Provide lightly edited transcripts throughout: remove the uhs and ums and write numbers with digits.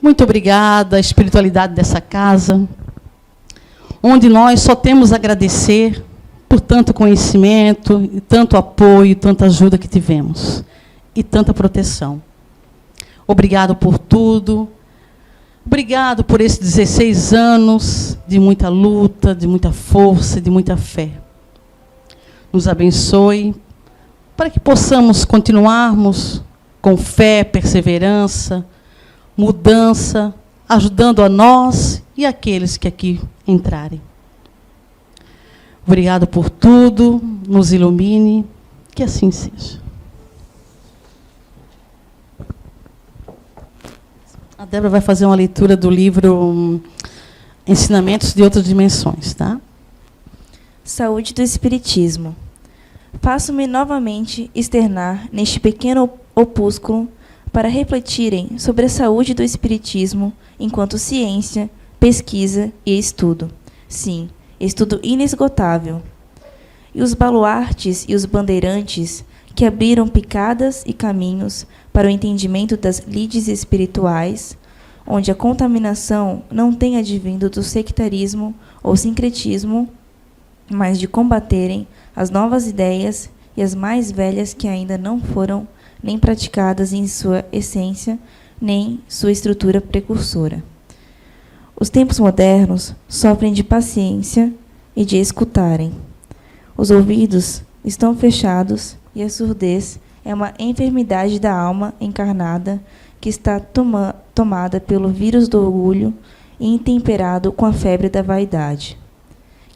Muito obrigada à espiritualidade dessa casa, onde nós só temos a agradecer por tanto conhecimento, e tanto apoio, tanta ajuda que tivemos, e tanta proteção. Obrigado por tudo. Obrigado por esses 16 anos de muita luta, de muita força, de muita fé. Nos abençoe para que possamos continuarmos com fé, perseverança, mudança, ajudando a nós e aqueles que aqui entrarem. Obrigado por tudo, nos ilumine, que assim seja. A Débora vai fazer uma leitura do livro Ensinamentos de Outras Dimensões, tá? Saúde do Espiritismo. Faço-me novamente externar neste pequeno opúsculo para refletirem sobre a saúde do Espiritismo enquanto ciência, pesquisa e estudo. Sim, estudo inesgotável. E os baluartes e os bandeirantes que abriram picadas e caminhos para o entendimento das lides espirituais, onde a contaminação não tem advindo do sectarismo ou sincretismo, mas de combaterem as novas ideias e as mais velhas que ainda não foram nem praticadas em sua essência, nem sua estrutura precursora. Os tempos modernos sofrem de paciência e de escutarem. Os ouvidos estão fechados e a surdez é uma enfermidade da alma encarnada que está tomada pelo vírus do orgulho e intemperado com a febre da vaidade,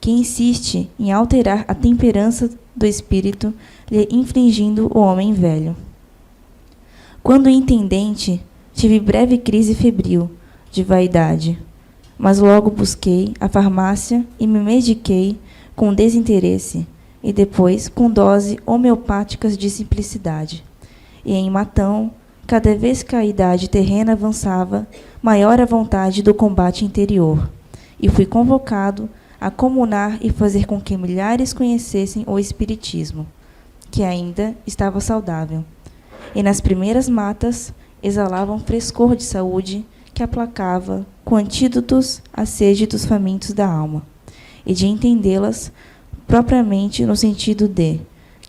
que insiste em alterar a temperança do espírito, lhe infligindo o homem velho. Quando intendente, tive breve crise febril de vaidade, mas logo busquei a farmácia e me mediquei com desinteresse, e depois com dose homeopáticas de simplicidade. E em Matão, cada vez que a idade terrena avançava, maior a vontade do combate interior, e fui convocado a comunar e fazer com que milhares conhecessem o Espiritismo, que ainda estava saudável. E nas primeiras matas exalava um frescor de saúde que aplacava, com antídotos, a sede dos famintos da alma, e de entendê-las propriamente no sentido de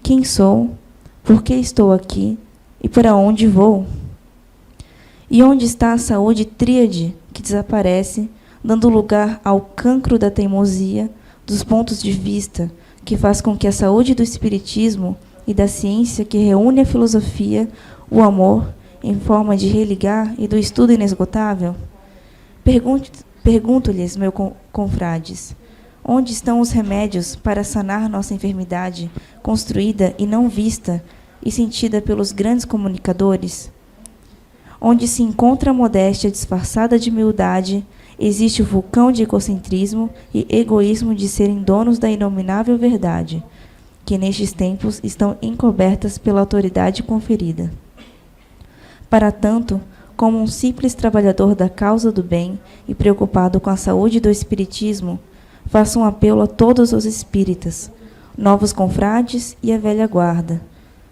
quem sou, por que estou aqui e para onde vou? E onde está a saúde tríade que desaparece, dando lugar ao cancro da teimosia, dos pontos de vista, que faz com que a saúde do espiritismo e da ciência que reúne a filosofia, o amor, em forma de religar e do estudo inesgotável? Pergunto-lhes, meus confrades, onde estão os remédios para sanar nossa enfermidade, construída e não vista, e sentida pelos grandes comunicadores? Onde se encontra a modéstia disfarçada de humildade, existe o vulcão de egocentrismo e egoísmo de serem donos da inominável verdade, que nestes tempos estão encobertas pela autoridade conferida. Para tanto, como um simples trabalhador da causa do bem e preocupado com a saúde do espiritismo, faço um apelo a todos os espíritas, novos confrades e a velha guarda.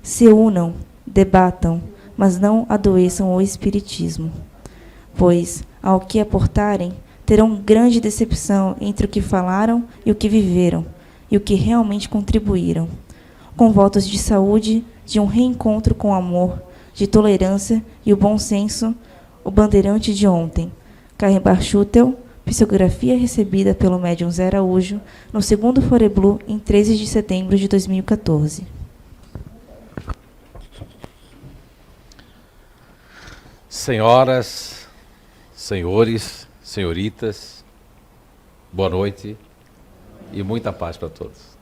Se unam, debatam, mas não adoeçam o espiritismo. Pois, ao que aportarem, terão grande decepção entre o que falaram e o que viveram, e o que realmente contribuíram, com votos de saúde, de um reencontro com o amor, de tolerância e o bom senso, o bandeirante de ontem, Carrebar Schutel, psicografia recebida pelo médium Zé Araújo, no segundo Foreblu, em 13 de setembro de 2014. Senhoras, senhores, senhoritas, boa noite e muita paz para todos.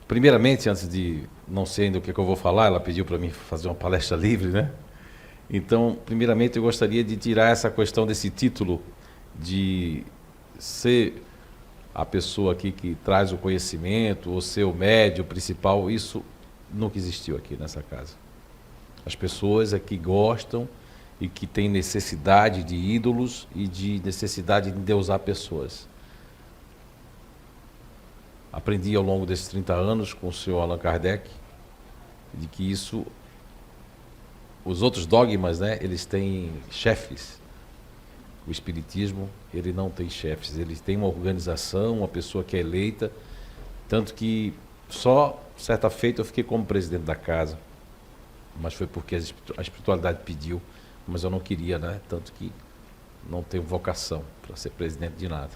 Primeiramente, antes de não sei ainda o que eu vou falar, ela pediu para mim fazer uma palestra livre, né? Então, primeiramente, eu gostaria de tirar essa questão desse título de ser a pessoa aqui que traz o conhecimento, ou ser o médium principal. Isso nunca existiu aqui nessa casa. As pessoas aqui gostam e que têm necessidade de ídolos e de necessidade de endeusar pessoas. Aprendi ao longo desses 30 anos com o senhor Allan Kardec de que isso, os outros dogmas, né, eles têm chefes. O espiritismo, ele não tem chefes, ele tem uma organização, uma pessoa que é eleita, tanto que só certa feita eu fiquei como presidente da casa, mas foi porque a espiritualidade pediu, mas eu não queria, né? Tanto que não tenho vocação para ser presidente de nada.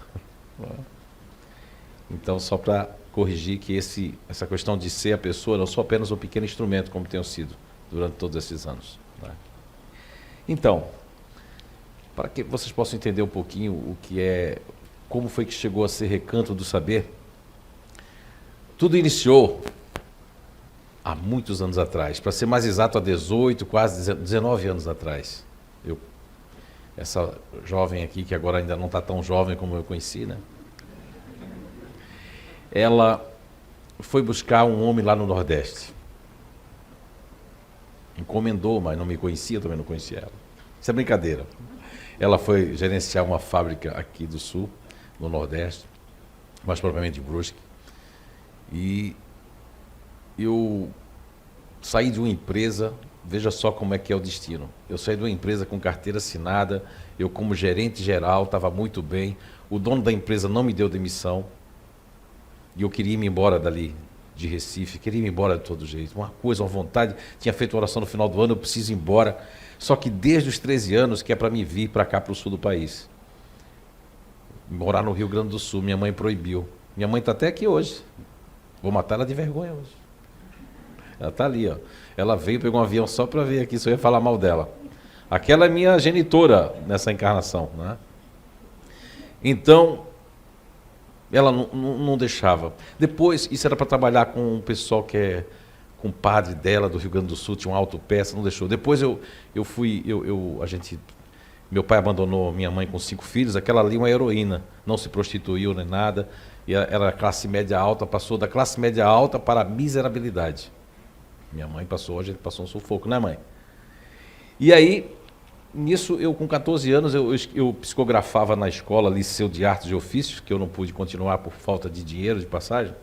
Então, só para corrigir que essa questão de ser a pessoa, não sou apenas um pequeno instrumento, como tenho sido durante todos esses anos, né? Então, para que vocês possam entender um pouquinho o que é, como foi que chegou a ser Recanto do Saber, tudo iniciou há muitos anos atrás, para ser mais exato, há 18, quase 19 anos atrás. Essa jovem aqui, que agora ainda não está tão jovem como eu conheci, né? Ela foi buscar um homem lá no Nordeste. Encomendou, mas não me conhecia, eu também não conhecia ela. Isso é brincadeira. Ela foi gerenciar uma fábrica aqui do Sul, no Nordeste, mais propriamente em Brusque. E eu saí de uma empresa, veja só como é que é o destino. Eu saí de uma empresa com carteira assinada, eu como gerente geral estava muito bem, o dono da empresa não me deu demissão, e eu queria ir embora dali, de Recife, queria ir embora de todo jeito, uma coisa, uma vontade, tinha feito oração no final do ano, eu preciso ir embora, só que desde os 13 anos que é para mim vir para cá, para o sul do país, morar no Rio Grande do Sul, minha mãe proibiu, minha mãe está até aqui hoje, vou matar ela de vergonha hoje, ela está ali, ó. Ela veio, pegou um avião só para vir aqui, só ia falar mal dela, aquela é minha genitora nessa encarnação, né? Então, ela não deixava. Depois, isso era para trabalhar com um pessoal que é com o padre dela do Rio Grande do Sul, tinha uma autopeça, não deixou. Depois meu pai abandonou minha mãe com 5 filhos, aquela ali uma heroína, não se prostituiu nem nada, e era classe média alta, passou da classe média alta para a miserabilidade. Minha mãe passou, a gente passou um sufoco, né, mãe? E aí, nisso, eu com 14 anos, eu psicografava na escola, Liceu de Artes e Ofícios, que eu não pude continuar por falta de dinheiro, de passagem.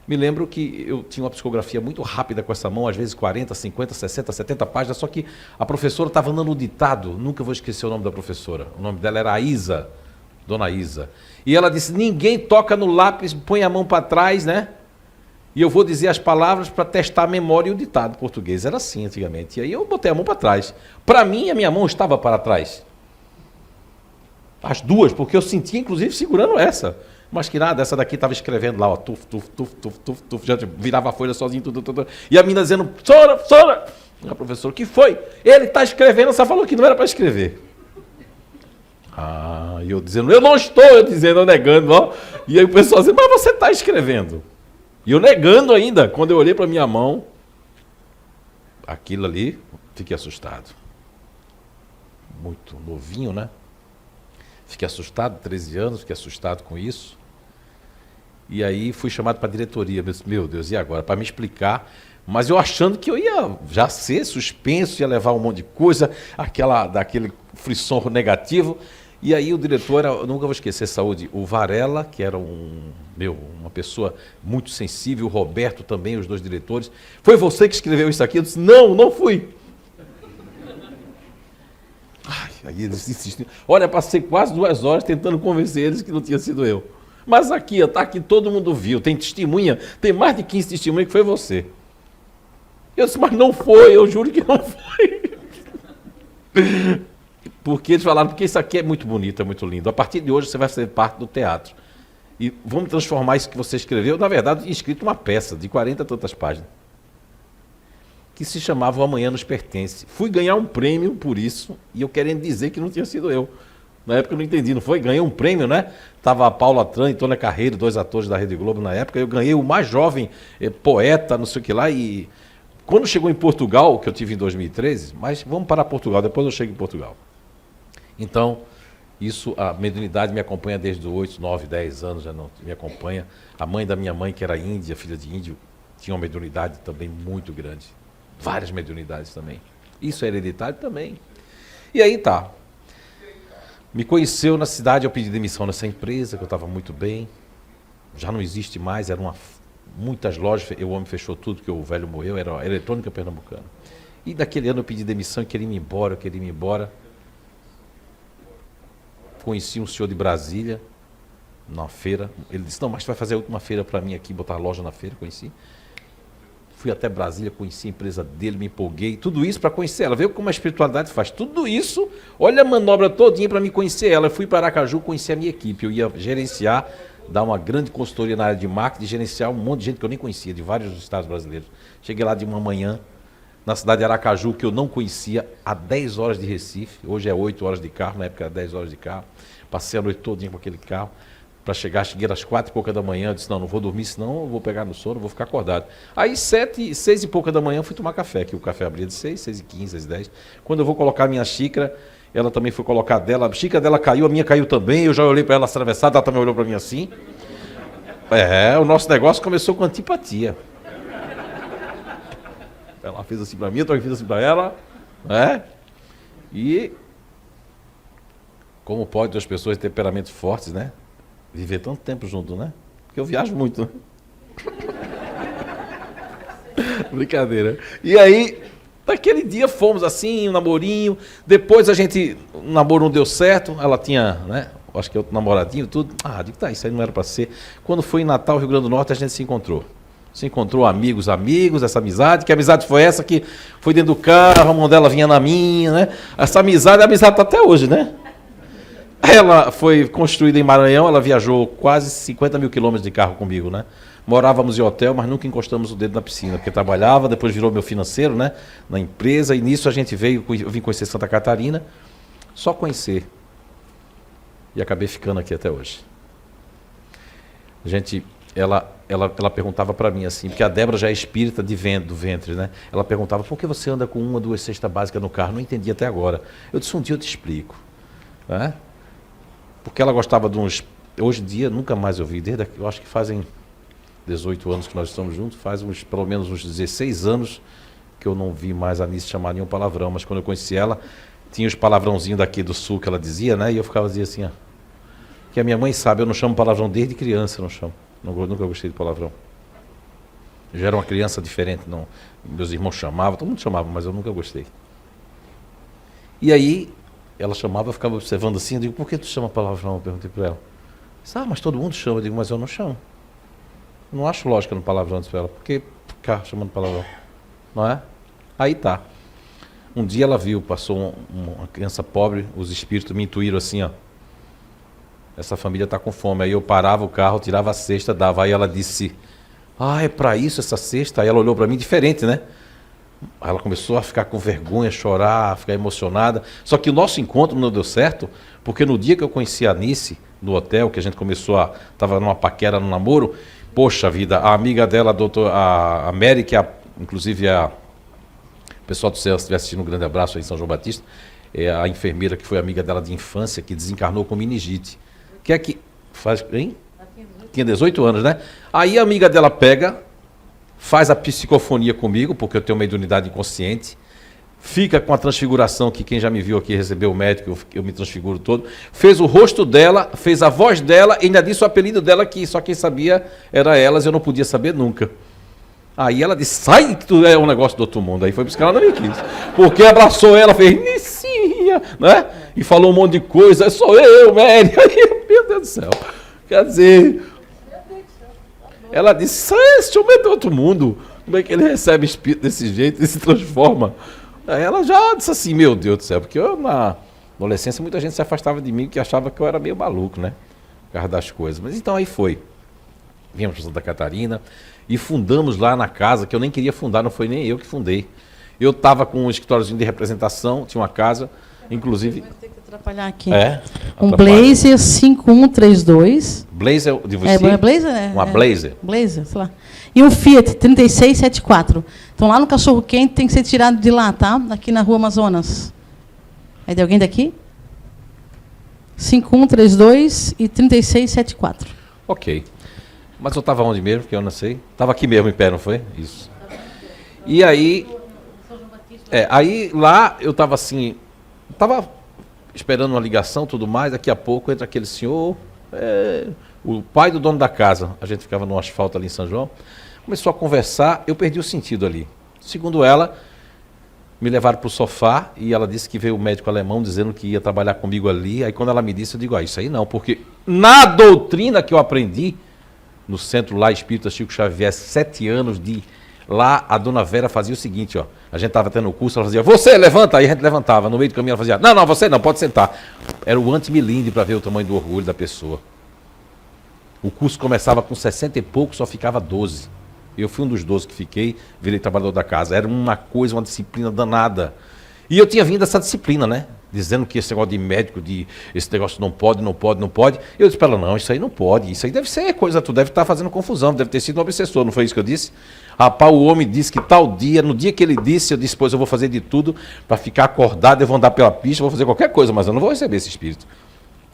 Me lembro que eu tinha uma psicografia muito rápida com essa mão, às vezes 40, 50, 60, 70 páginas, só que a professora estava dando um ditado, nunca vou esquecer o nome da professora, o nome dela era Isa, Dona Isa. E ela disse, ninguém toca no lápis, põe a mão para trás, né? E eu vou dizer as palavras para testar a memória e o ditado português. Era assim antigamente. E aí eu botei a mão para trás. Para mim, a minha mão estava para trás. As duas, porque eu sentia, inclusive, segurando essa. Mas que nada, essa daqui estava escrevendo lá, ó, tuf, tuf, tuf, tuf, tuf, tuf, já virava a folha sozinho, tudo. E a menina dizendo, professora! A professora, o que foi? Ele está escrevendo, só falou que não era para escrever. E eu dizendo, eu não estou, eu negando, ó. E aí o pessoal dizendo, mas você está escrevendo. E eu negando ainda, quando eu olhei para minha mão, aquilo ali, fiquei assustado. Muito novinho, né? Fiquei assustado, 13 anos, fiquei assustado com isso. E aí fui chamado para a diretoria. Meu Deus, e agora? Para me explicar. Mas eu achando que eu ia já ser suspenso, ia levar um monte de coisa, daquele frisson negativo. E aí o diretor, eu nunca vou esquecer, saúde, o Varela, que era uma pessoa muito sensível, o Roberto também, os 2 diretores. Foi você que escreveu isso aqui? Eu disse, não fui. Aí eles insistiam. Olha, passei quase 2 horas tentando convencer eles que não tinha sido eu. Mas aqui, está aqui, todo mundo viu, tem testemunha, tem mais de 15 testemunhas que foi você. Eu disse, mas não foi, eu juro que não foi. Porque eles falaram, porque isso aqui é muito bonito, é muito lindo. A partir de hoje você vai ser parte do teatro. E vamos transformar isso que você escreveu, na verdade, em escrito uma peça de 40 e tantas páginas, que se chamava O Amanhã Nos Pertence. Fui ganhar um prêmio por isso, e eu querendo dizer que não tinha sido eu. Na época eu não entendi, não foi? Ganhei um prêmio, né? Estava a Paula Tran e Tônia Carreiro, 2 atores da Rede Globo na época. Eu ganhei o mais jovem poeta, não sei o que lá. E quando chegou em Portugal, que eu tive em 2013, mas vamos para Portugal, depois eu chego em Portugal. Então, isso, a mediunidade me acompanha desde os 8, 9, 10 anos, já não me acompanha. A mãe da minha mãe, que era índia, filha de índio, tinha uma mediunidade também muito grande. Várias mediunidades também. Isso é hereditário também. E aí tá. Me conheceu na cidade, eu pedi demissão nessa empresa, que eu estava muito bem. Já não existe mais, eram muitas lojas, o homem fechou tudo, porque o velho morreu, era a Eletrônica Pernambucana. E daquele ano eu pedi demissão e queria ir embora, conheci um senhor de Brasília, na feira. Ele disse, não, mas tu vai fazer a última feira para mim aqui, botar a loja na feira, conheci. Fui até Brasília, conheci a empresa dele, me empolguei. Tudo isso para conhecer ela. Veio como a espiritualidade faz. Tudo isso, olha a manobra todinha para me conhecer ela. Eu fui para Aracaju, conheci a minha equipe. Eu ia gerenciar, dar uma grande consultoria na área de marketing, gerenciar um monte de gente que eu nem conhecia, de vários estados brasileiros. Cheguei lá de uma manhã, na cidade de Aracaju, que eu não conhecia, a 10 horas de Recife. Hoje é 8 horas de carro, na época era 10 horas de carro. Passei a noite todinha com aquele carro. Para cheguei às 4 e pouca da manhã, eu disse, não vou dormir, senão eu vou pegar no sono, vou ficar acordado. Aí 6 e pouca da manhã eu fui tomar café, que o café abria de 6 e 15, 6 e 10. Quando eu vou colocar a minha xícara, ela também foi colocar a dela, a xícara dela caiu, a minha caiu também, eu já olhei para ela atravessada, ela também olhou para mim assim. O nosso negócio começou com antipatia. Ela fez assim para mim, eu também fiz assim para ela, né? E como pode duas pessoas de temperamentos fortes, né? Viver tanto tempo junto, né? Porque eu viajo muito, né? Brincadeira. E aí, naquele dia fomos assim, um namorinho. Depois o namoro não deu certo. Ela tinha, né? Acho que outro namoradinho, tudo. Digo, tá, isso aí não era para ser. Quando foi em Natal, Rio Grande do Norte, a gente se encontrou. Se encontrou amigos, essa amizade. Que amizade foi essa que foi dentro do carro, a mão dela vinha na minha, né? Essa amizade, a amizade tá até hoje, né? Ela foi construída em Maranhão, ela viajou quase 50 mil quilômetros de carro comigo, né? Morávamos em hotel, mas nunca encostamos o dedo na piscina, porque trabalhava, depois virou meu financeiro, né? Na empresa, e nisso a gente eu vim conhecer Santa Catarina, só conhecer. E acabei ficando aqui até hoje. Ela perguntava para mim assim, porque a Débora já é espírita do ventre, né? Ela perguntava, por que você anda com 1 ou 2 cestas básicas no carro? Não entendi até agora. Eu disse, um dia eu te explico, né? Porque ela gostava de uns... Hoje em dia, nunca mais eu vi, eu acho que fazem 18 anos que nós estamos juntos, faz pelo menos uns 16 anos que eu não vi mais a Anice chamar nenhum palavrão, mas quando eu conheci ela, tinha os palavrãozinhos daqui do sul que ela dizia, né? E eu ficava dizia assim, que a minha mãe sabe, eu não chamo palavrão desde criança, não chamo. Nunca gostei de palavrão. Eu já era uma criança diferente, não. Meus irmãos chamavam, todo mundo chamava, mas eu nunca gostei. E aí... Ela chamava, eu ficava observando assim, eu digo, por que tu chama palavrão? Eu perguntei para ela. Disse, mas todo mundo chama. Eu digo, mas eu não chamo. Não acho lógica no palavrão, disse para ela. Por que ficar chamando palavrão? Não é? Aí tá. Um dia ela viu, passou uma criança pobre, os espíritos me intuíram assim, essa família está com fome. Aí eu parava o carro, tirava a cesta, dava. Aí ela disse, é para isso essa cesta? Aí ela olhou para mim diferente, né? Ela começou a ficar com vergonha, chorar, ficar emocionada. Só que o nosso encontro não deu certo, porque no dia que eu conheci a Anice, no hotel, que a gente estava numa paquera, no namoro, poxa vida, a amiga dela, a Mary, que inclusive o pessoal do céu, se estiver assistindo, um grande abraço aí em São João Batista, é a enfermeira que foi amiga dela de infância, que desencarnou com meningite. Que é que faz, hein? Tinha 18 anos, né? Aí a amiga dela pega... faz a psicofonia comigo, porque eu tenho uma mediunidade inconsciente, fica com a transfiguração, que quem já me viu aqui recebeu o médico, eu me transfiguro todo, fez o rosto dela, fez a voz dela, e ainda disse o apelido dela, que só quem sabia era elas, eu não podia saber nunca. Aí ela disse, sai que tu é um negócio do outro mundo. Aí foi buscar ela não me quis. Porque abraçou ela, fez, Nicinha, né? E falou um monte de coisa, sou eu, Mary. Aí, meu Deus do céu. Quer dizer... Ela disse, esse homem é do outro mundo. Como é que ele recebe espírito desse jeito, ele se transforma? Aí ela já disse assim, meu Deus do céu, porque eu na adolescência muita gente se afastava de mim, que achava que eu era meio maluco, né? Por causa das coisas. Mas então aí foi. Viemos para Santa Catarina e fundamos lá na casa, que eu nem queria fundar, não foi nem eu que fundei. Eu estava com um escritóriozinho de representação, tinha uma casa, inclusive... Vai ter que atrapalhar aqui. Um Blazer 5132. Blazer de você? Blazer, né? Uma Blazer. Blazer, sei lá. E um Fiat 3674. Então lá no Cachorro Quente tem que ser tirado de lá, tá? Aqui na Rua Amazonas. É de alguém daqui? 5132 e 3674. Ok. Mas eu estava onde mesmo, que eu não sei? Estava aqui mesmo em pé, não foi? Isso. E aí... aí lá eu estava assim... Estava esperando uma ligação, tudo mais. Daqui a pouco entra aquele senhor... o pai do dono da casa. A gente ficava no asfalto ali em São João. Começou a conversar, eu perdi o sentido ali. Segundo ela, me levaram para o sofá e ela disse que veio o médico alemão dizendo que ia trabalhar comigo ali. Aí quando ela me disse, eu digo, isso aí não, porque na doutrina que eu aprendi, no centro lá, Espírita Chico Xavier, 7 anos de... Lá a dona Vera fazia o seguinte, ó. A gente estava tendo o curso, ela fazia, você levanta, aí a gente levantava. No meio do caminho ela fazia, não, você não, pode sentar. Era o anti-milinde para ver o tamanho do orgulho da pessoa. O curso começava com 60 e pouco, só ficava 12. Eu fui um dos 12 que fiquei, virei trabalhador da casa. Era uma coisa, uma disciplina danada. E eu tinha vindo essa disciplina, né? Dizendo que esse negócio de médico, esse negócio não pode. Eu disse para ela, não, isso aí não pode. Isso aí deve ser coisa, tu deve estar fazendo confusão, deve ter sido um obsessor, não foi isso que eu disse? Rapaz, o homem disse que tal dia, no dia que ele disse, eu disse, pois eu vou fazer de tudo para ficar acordado, eu vou andar pela pista, vou fazer qualquer coisa, mas eu não vou receber esse espírito.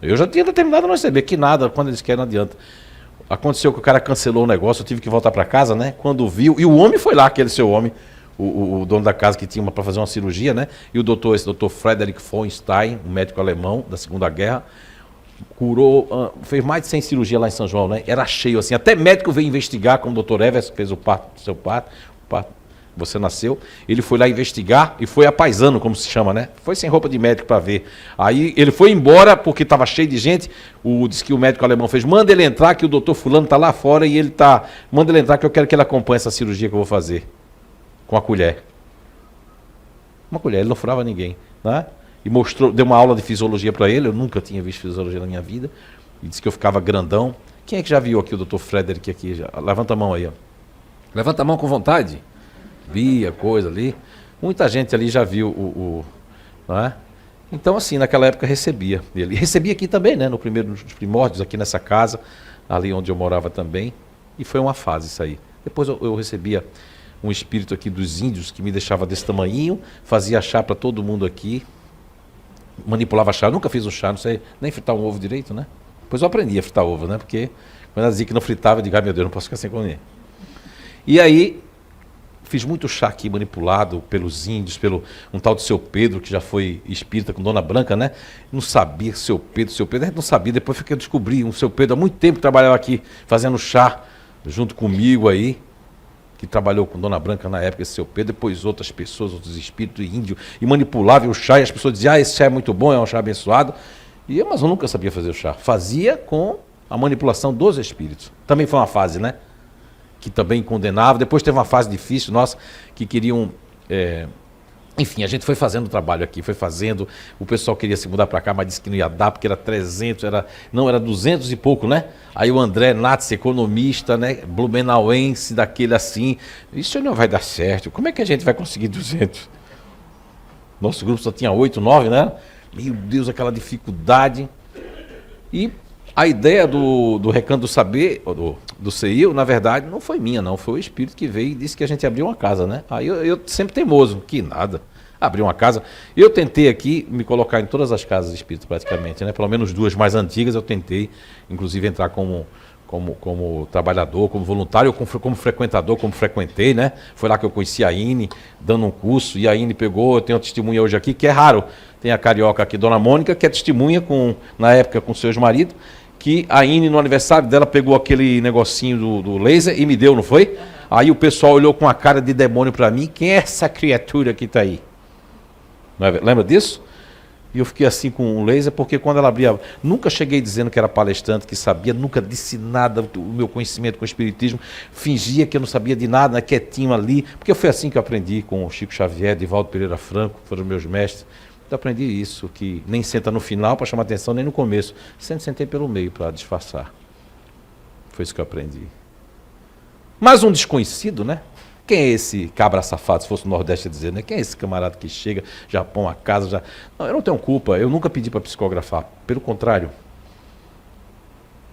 Eu já tinha determinado a não receber, que nada, quando eles querem, não adianta. Aconteceu que o cara cancelou o negócio, eu tive que voltar para casa, né? Quando viu, e o homem foi lá, aquele seu homem, o dono da casa que tinha para fazer uma cirurgia, né? E esse doutor Frederick von Stein, um médico alemão da Segunda Guerra, curou, fez mais de 100 cirurgias lá em São João, né? Era cheio, assim, até médico veio investigar, como o doutor Evers, que fez o parto, seu parto, você nasceu, ele foi lá investigar e foi a paisano, como se chama, né? Foi sem roupa de médico para ver. Aí ele foi embora porque estava cheio de gente, disse que o médico alemão fez, manda ele entrar que o doutor fulano está lá fora e ele está, manda ele entrar que eu quero que ele acompanhe essa cirurgia que eu vou fazer. Com a colher. Uma colher, ele não furava ninguém, né? E mostrou, deu uma aula de fisiologia para ele, eu nunca tinha visto fisiologia na minha vida, e disse que eu ficava grandão. Quem é que já viu aqui o doutor Frederick aqui? Levanta a mão aí, ó. Levanta a mão com vontade. Via coisa ali. Muita gente ali já viu não é? Então, assim, naquela época recebia ele. E recebia aqui também, né? Nos primórdios, aqui nessa casa, ali onde eu morava também. E foi uma fase isso aí. Depois eu recebia um espírito aqui dos índios que me deixava desse tamanhinho, fazia chá para todo mundo aqui, manipulava chá. Eu nunca fiz um chá, não sei nem fritar um ovo direito, né? Depois eu aprendi a fritar ovo, né? Porque quando ela dizia que não fritava, eu digo, meu Deus, não posso ficar sem comer. E aí, fiz muito chá aqui manipulado pelos índios, pelo um tal de Seu Pedro, que já foi espírita com Dona Branca, né? Não sabia Seu Pedro, a gente não sabia, depois eu descobri um Seu Pedro, há muito tempo que trabalhava aqui, fazendo chá junto comigo aí, que trabalhou com Dona Branca na época, esse Seu Pedro, depois outras pessoas, outros espíritos índios, e manipulava o chá, e as pessoas diziam, esse chá é muito bom, é um chá abençoado, mas eu nunca sabia fazer o chá, fazia com a manipulação dos espíritos. Também foi uma fase, né? Que também condenava, depois teve uma fase difícil, nossa, que queriam... Enfim, a gente foi fazendo o trabalho aqui, foi fazendo, o pessoal queria se mudar para cá, mas disse que não ia dar, porque era 300, era 200 e pouco, né? Aí o André Nats, economista, né? Blumenauense, daquele assim, isso não vai dar certo, como é que a gente vai conseguir 200? Nosso grupo só tinha 8, 9, né? Meu Deus, aquela dificuldade. E a ideia do Recanto do Saber, do CEIU, na verdade, não foi minha, não. Foi o espírito que veio e disse que a gente abriu uma casa, né? Aí eu sempre teimoso, que nada. Abrir uma casa. Eu tentei aqui me colocar em todas as casas espíritas, praticamente, né? Pelo menos 2 mais antigas eu tentei, inclusive entrar como trabalhador, como voluntário, como frequentador, como frequentei, né? Foi lá que eu conheci a Ine, dando um curso, e a Ine pegou, eu tenho uma testemunha hoje aqui, que é raro. Tem a carioca aqui, Dona Mônica, que é testemunha, na época, com seu ex-marido, que a Ine, no aniversário dela, pegou aquele negocinho do laser e me deu, não foi? Aí o pessoal olhou com a cara de demônio para mim, quem é essa criatura que está aí? Lembra disso? E eu fiquei assim com o laser, porque quando ela abria... Nunca cheguei dizendo que era palestrante, que sabia, nunca disse nada, o meu conhecimento com o espiritismo, fingia que eu não sabia de nada, né, quietinho ali, porque foi assim que eu aprendi com o Chico Xavier, Divaldo Pereira Franco, foram meus mestres. Eu aprendi isso, que nem senta no final para chamar atenção, nem no começo. Sempre sentei pelo meio para disfarçar. Foi isso que eu aprendi. Mas um desconhecido, né? Quem é esse cabra safado, se fosse o Nordeste a dizer, né? Quem é esse camarada que chega, já põe a casa, já... Não, eu não tenho culpa, eu nunca pedi para psicografar. Pelo contrário.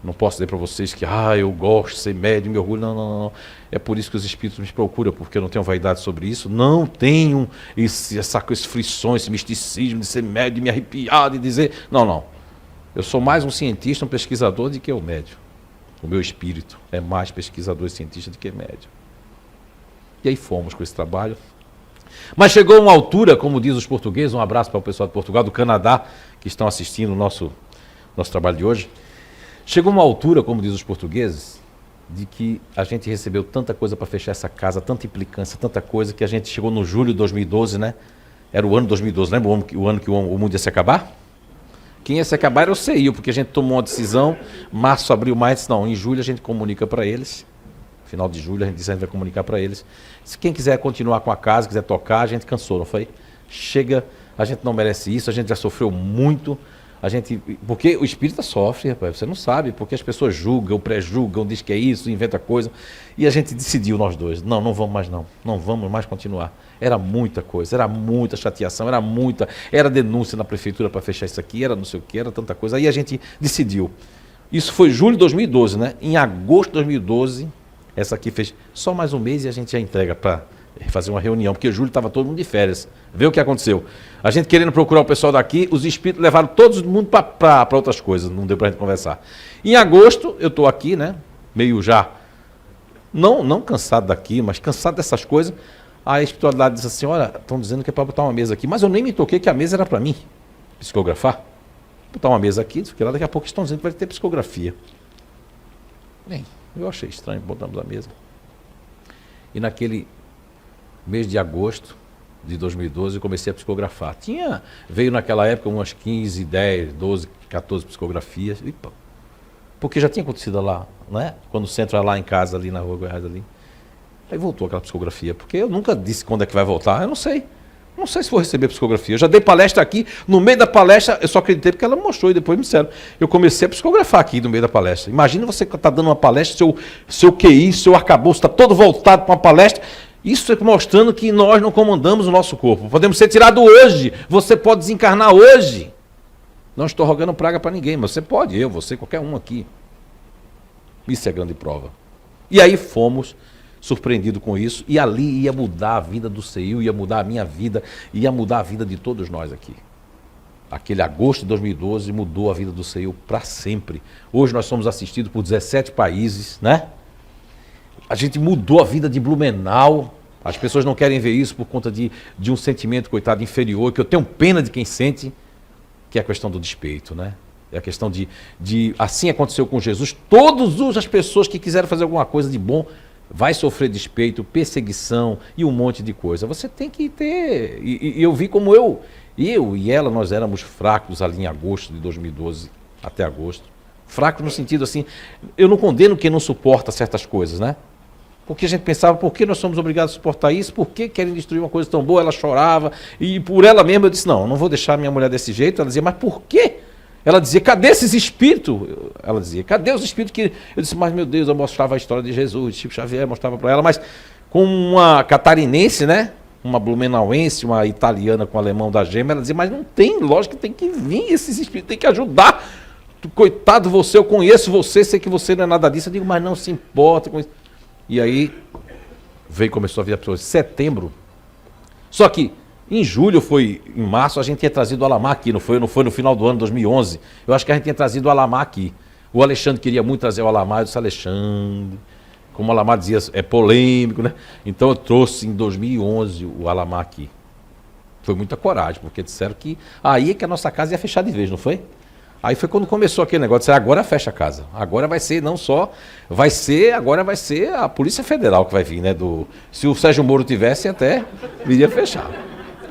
Não posso dizer para vocês que, eu gosto de ser médium, me orgulho. Não. É por isso que os espíritos me procuram, porque eu não tenho vaidade sobre isso. Não tenho essas frições, esse misticismo de ser médium, de me arrepiar, de dizer... Não. Eu sou mais um cientista, um pesquisador do que o médium. O meu espírito é mais pesquisador e cientista do que médium. E aí fomos com esse trabalho. Mas chegou uma altura, como diz os portugueses, um abraço para o pessoal de Portugal, do Canadá, que estão assistindo o nosso trabalho de hoje. Chegou uma altura, como diz os portugueses, de que a gente recebeu tanta coisa para fechar essa casa, tanta implicância, tanta coisa, que a gente chegou no julho de 2012, né? Era o ano 2012, lembra o ano que o mundo ia se acabar? Quem ia se acabar era o CEIU, porque a gente tomou uma decisão, março, abril, maio, disse, não, em julho a gente comunica para eles, final de julho a gente disse, a gente vai comunicar para eles. Se quem quiser continuar com a casa, quiser tocar, a gente cansou, não foi? Chega, a gente não merece isso, a gente já sofreu muito, porque o espírita sofre, rapaz, você não sabe, porque as pessoas julgam, pré-julgam, diz que é isso, inventa coisa, e a gente decidiu nós dois, não vamos mais não vamos mais continuar. Era muita coisa, era muita chateação, era denúncia na prefeitura para fechar isso aqui, era não sei o que, era tanta coisa, aí a gente decidiu. Isso foi julho de 2012, né? Em agosto de 2012, essa aqui fez só mais um mês e a gente já entrega para fazer uma reunião, porque julho estava todo mundo de férias. Vê o que aconteceu. A gente querendo procurar o pessoal daqui, os espíritos levaram todo mundo para outras coisas, não deu para a gente conversar. Em agosto, eu estou aqui, né? Meio já, não cansado daqui, mas cansado dessas coisas. A espiritualidade diz assim, olha, estão dizendo que é para botar uma mesa aqui, mas eu nem me toquei que a mesa era para mim, psicografar. Botar uma mesa aqui, porque lá daqui a pouco estão dizendo que vai ter psicografia. Bem, eu achei estranho, botamos a mesa. E naquele mês de agosto de 2012 eu comecei a psicografar. Veio naquela época umas 15, 10, 12, 14 psicografias. Porque já tinha acontecido lá, né? Quando o centro era lá em casa, ali na rua Goiás ali. Aí voltou aquela psicografia, porque eu nunca disse quando é que vai voltar, eu não sei. Não sei se vou receber psicografia. Eu já dei palestra aqui, no meio da palestra, eu só acreditei porque ela mostrou e depois me disseram. Eu comecei a psicografar aqui no meio da palestra. Imagina você que está dando uma palestra, seu QI, seu arcabouço está todo voltado para uma palestra. Isso é mostrando que nós não comandamos o nosso corpo. Podemos ser tirados hoje. Você pode desencarnar hoje. Não estou rogando praga para ninguém, mas você pode, eu, você, qualquer um aqui. Isso é grande prova. E aí fomos surpreendidos com isso, e ali ia mudar a vida do CEIU, ia mudar a minha vida, ia mudar a vida de todos nós aqui. Aquele agosto de 2012 mudou a vida do CEIU para sempre. Hoje nós somos assistidos por 17 países, né? A gente mudou a vida de Blumenau. As pessoas não querem ver isso por conta de um sentimento, coitado, inferior, que eu tenho pena de quem sente, que é a questão do despeito, né? É a questão de assim aconteceu com Jesus. Todas as pessoas que quiseram fazer alguma coisa de bom vai sofrer despeito, perseguição e um monte de coisa. Você tem que ter... E eu vi como eu e ela, nós éramos fracos ali em agosto de 2012, até agosto. Fracos no sentido assim, eu não condeno quem não suporta certas coisas, né? Porque a gente pensava, por que nós somos obrigados a suportar isso? Por que querem destruir uma coisa tão boa? Ela chorava, e por ela mesma eu disse, não vou deixar minha mulher desse jeito. Ela dizia, mas por quê? Ela dizia, cadê esses espíritos? Ela dizia, cadê os espíritos que... Eu disse, mas meu Deus, eu mostrava a história de Jesus, Chico Xavier, mostrava para ela, mas com uma catarinense, né? Uma blumenauense, uma italiana com alemão da gema, ela dizia, mas não tem, lógico que tem que vir esses espíritos, tem que ajudar. Coitado você, eu conheço você, sei que você não é nada disso. Eu digo, mas não se importa com isso. E aí, começou a vir a pessoa em setembro. Só que, em julho, em março, a gente tinha trazido o Alamar aqui, não foi no final do ano, 2011. Eu acho que a gente tinha trazido o Alamar aqui. O Alexandre queria muito trazer o Alamar, eu disse, Alexandre, como o Alamar dizia, é polêmico, né? Então eu trouxe em 2011 o Alamar aqui. Foi muita coragem, porque disseram que aí é que a nossa casa ia fechar de vez, não foi? Aí foi quando começou aquele negócio, disseram, agora fecha a casa. Agora vai ser, agora vai ser a Polícia Federal que vai vir, né? Se o Sérgio Moro tivesse, até viria fechar.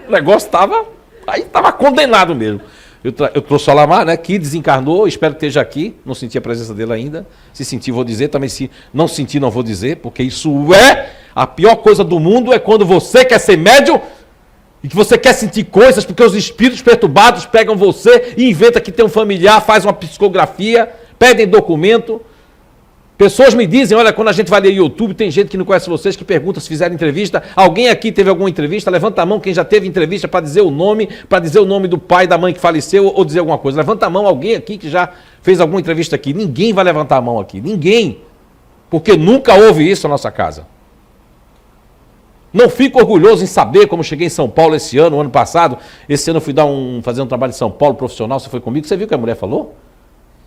O negócio estava condenado mesmo. Eu trouxe o Alamar, né, que desencarnou, espero que esteja aqui, não senti a presença dele ainda. Se sentir, vou dizer, também se não sentir, não vou dizer, porque isso é a pior coisa do mundo, é quando você quer ser médium e que você quer sentir coisas, porque os espíritos perturbados pegam você e inventam que tem um familiar, faz uma psicografia, pedem documento. Pessoas me dizem, olha, quando a gente vai ler YouTube, tem gente que não conhece vocês, que pergunta se fizeram entrevista. Alguém aqui teve alguma entrevista? Levanta a mão quem já teve entrevista para dizer o nome do pai, da mãe que faleceu, ou dizer alguma coisa. Levanta a mão alguém aqui que já fez alguma entrevista aqui. Ninguém vai levantar a mão aqui, ninguém. Porque nunca houve isso na nossa casa. Não fico orgulhoso em saber como cheguei em São Paulo esse ano passado. Esse ano eu fui fazer um trabalho em São Paulo profissional, você foi comigo. Você viu o que a mulher falou?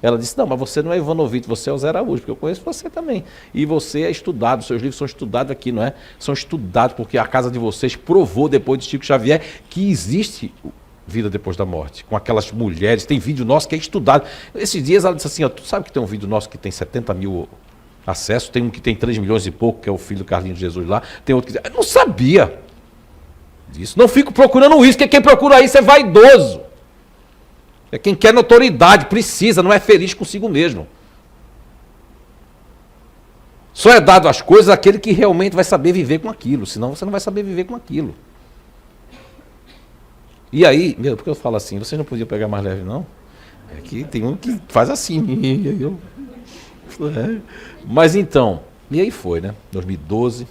Ela disse, não, mas você não é Ivanovitch, você é o Zé Araújo, porque eu conheço você também. E você é estudado, seus livros são estudados aqui, não é? São estudados porque a casa de vocês provou, depois de Chico Xavier, que existe vida depois da morte. Com aquelas mulheres, tem vídeo nosso que é estudado. Esses dias ela disse assim, ó, tu sabe que tem um vídeo nosso que tem 70 mil acessos, tem um que tem 3 milhões e pouco, que é o filho do Carlinhos Jesus lá, tem outro que... Eu não sabia. disso. Não fico procurando isso, porque quem procura isso é vaidoso. É quem quer notoriedade, precisa, não é feliz consigo mesmo. Só é dado as coisas àquele que realmente vai saber viver com aquilo, senão você não vai saber viver com aquilo. E aí, meu, porque eu falo assim, vocês não podiam pegar mais leve, não? É que tem um que faz assim. Mas então, e aí foi, né? 2012,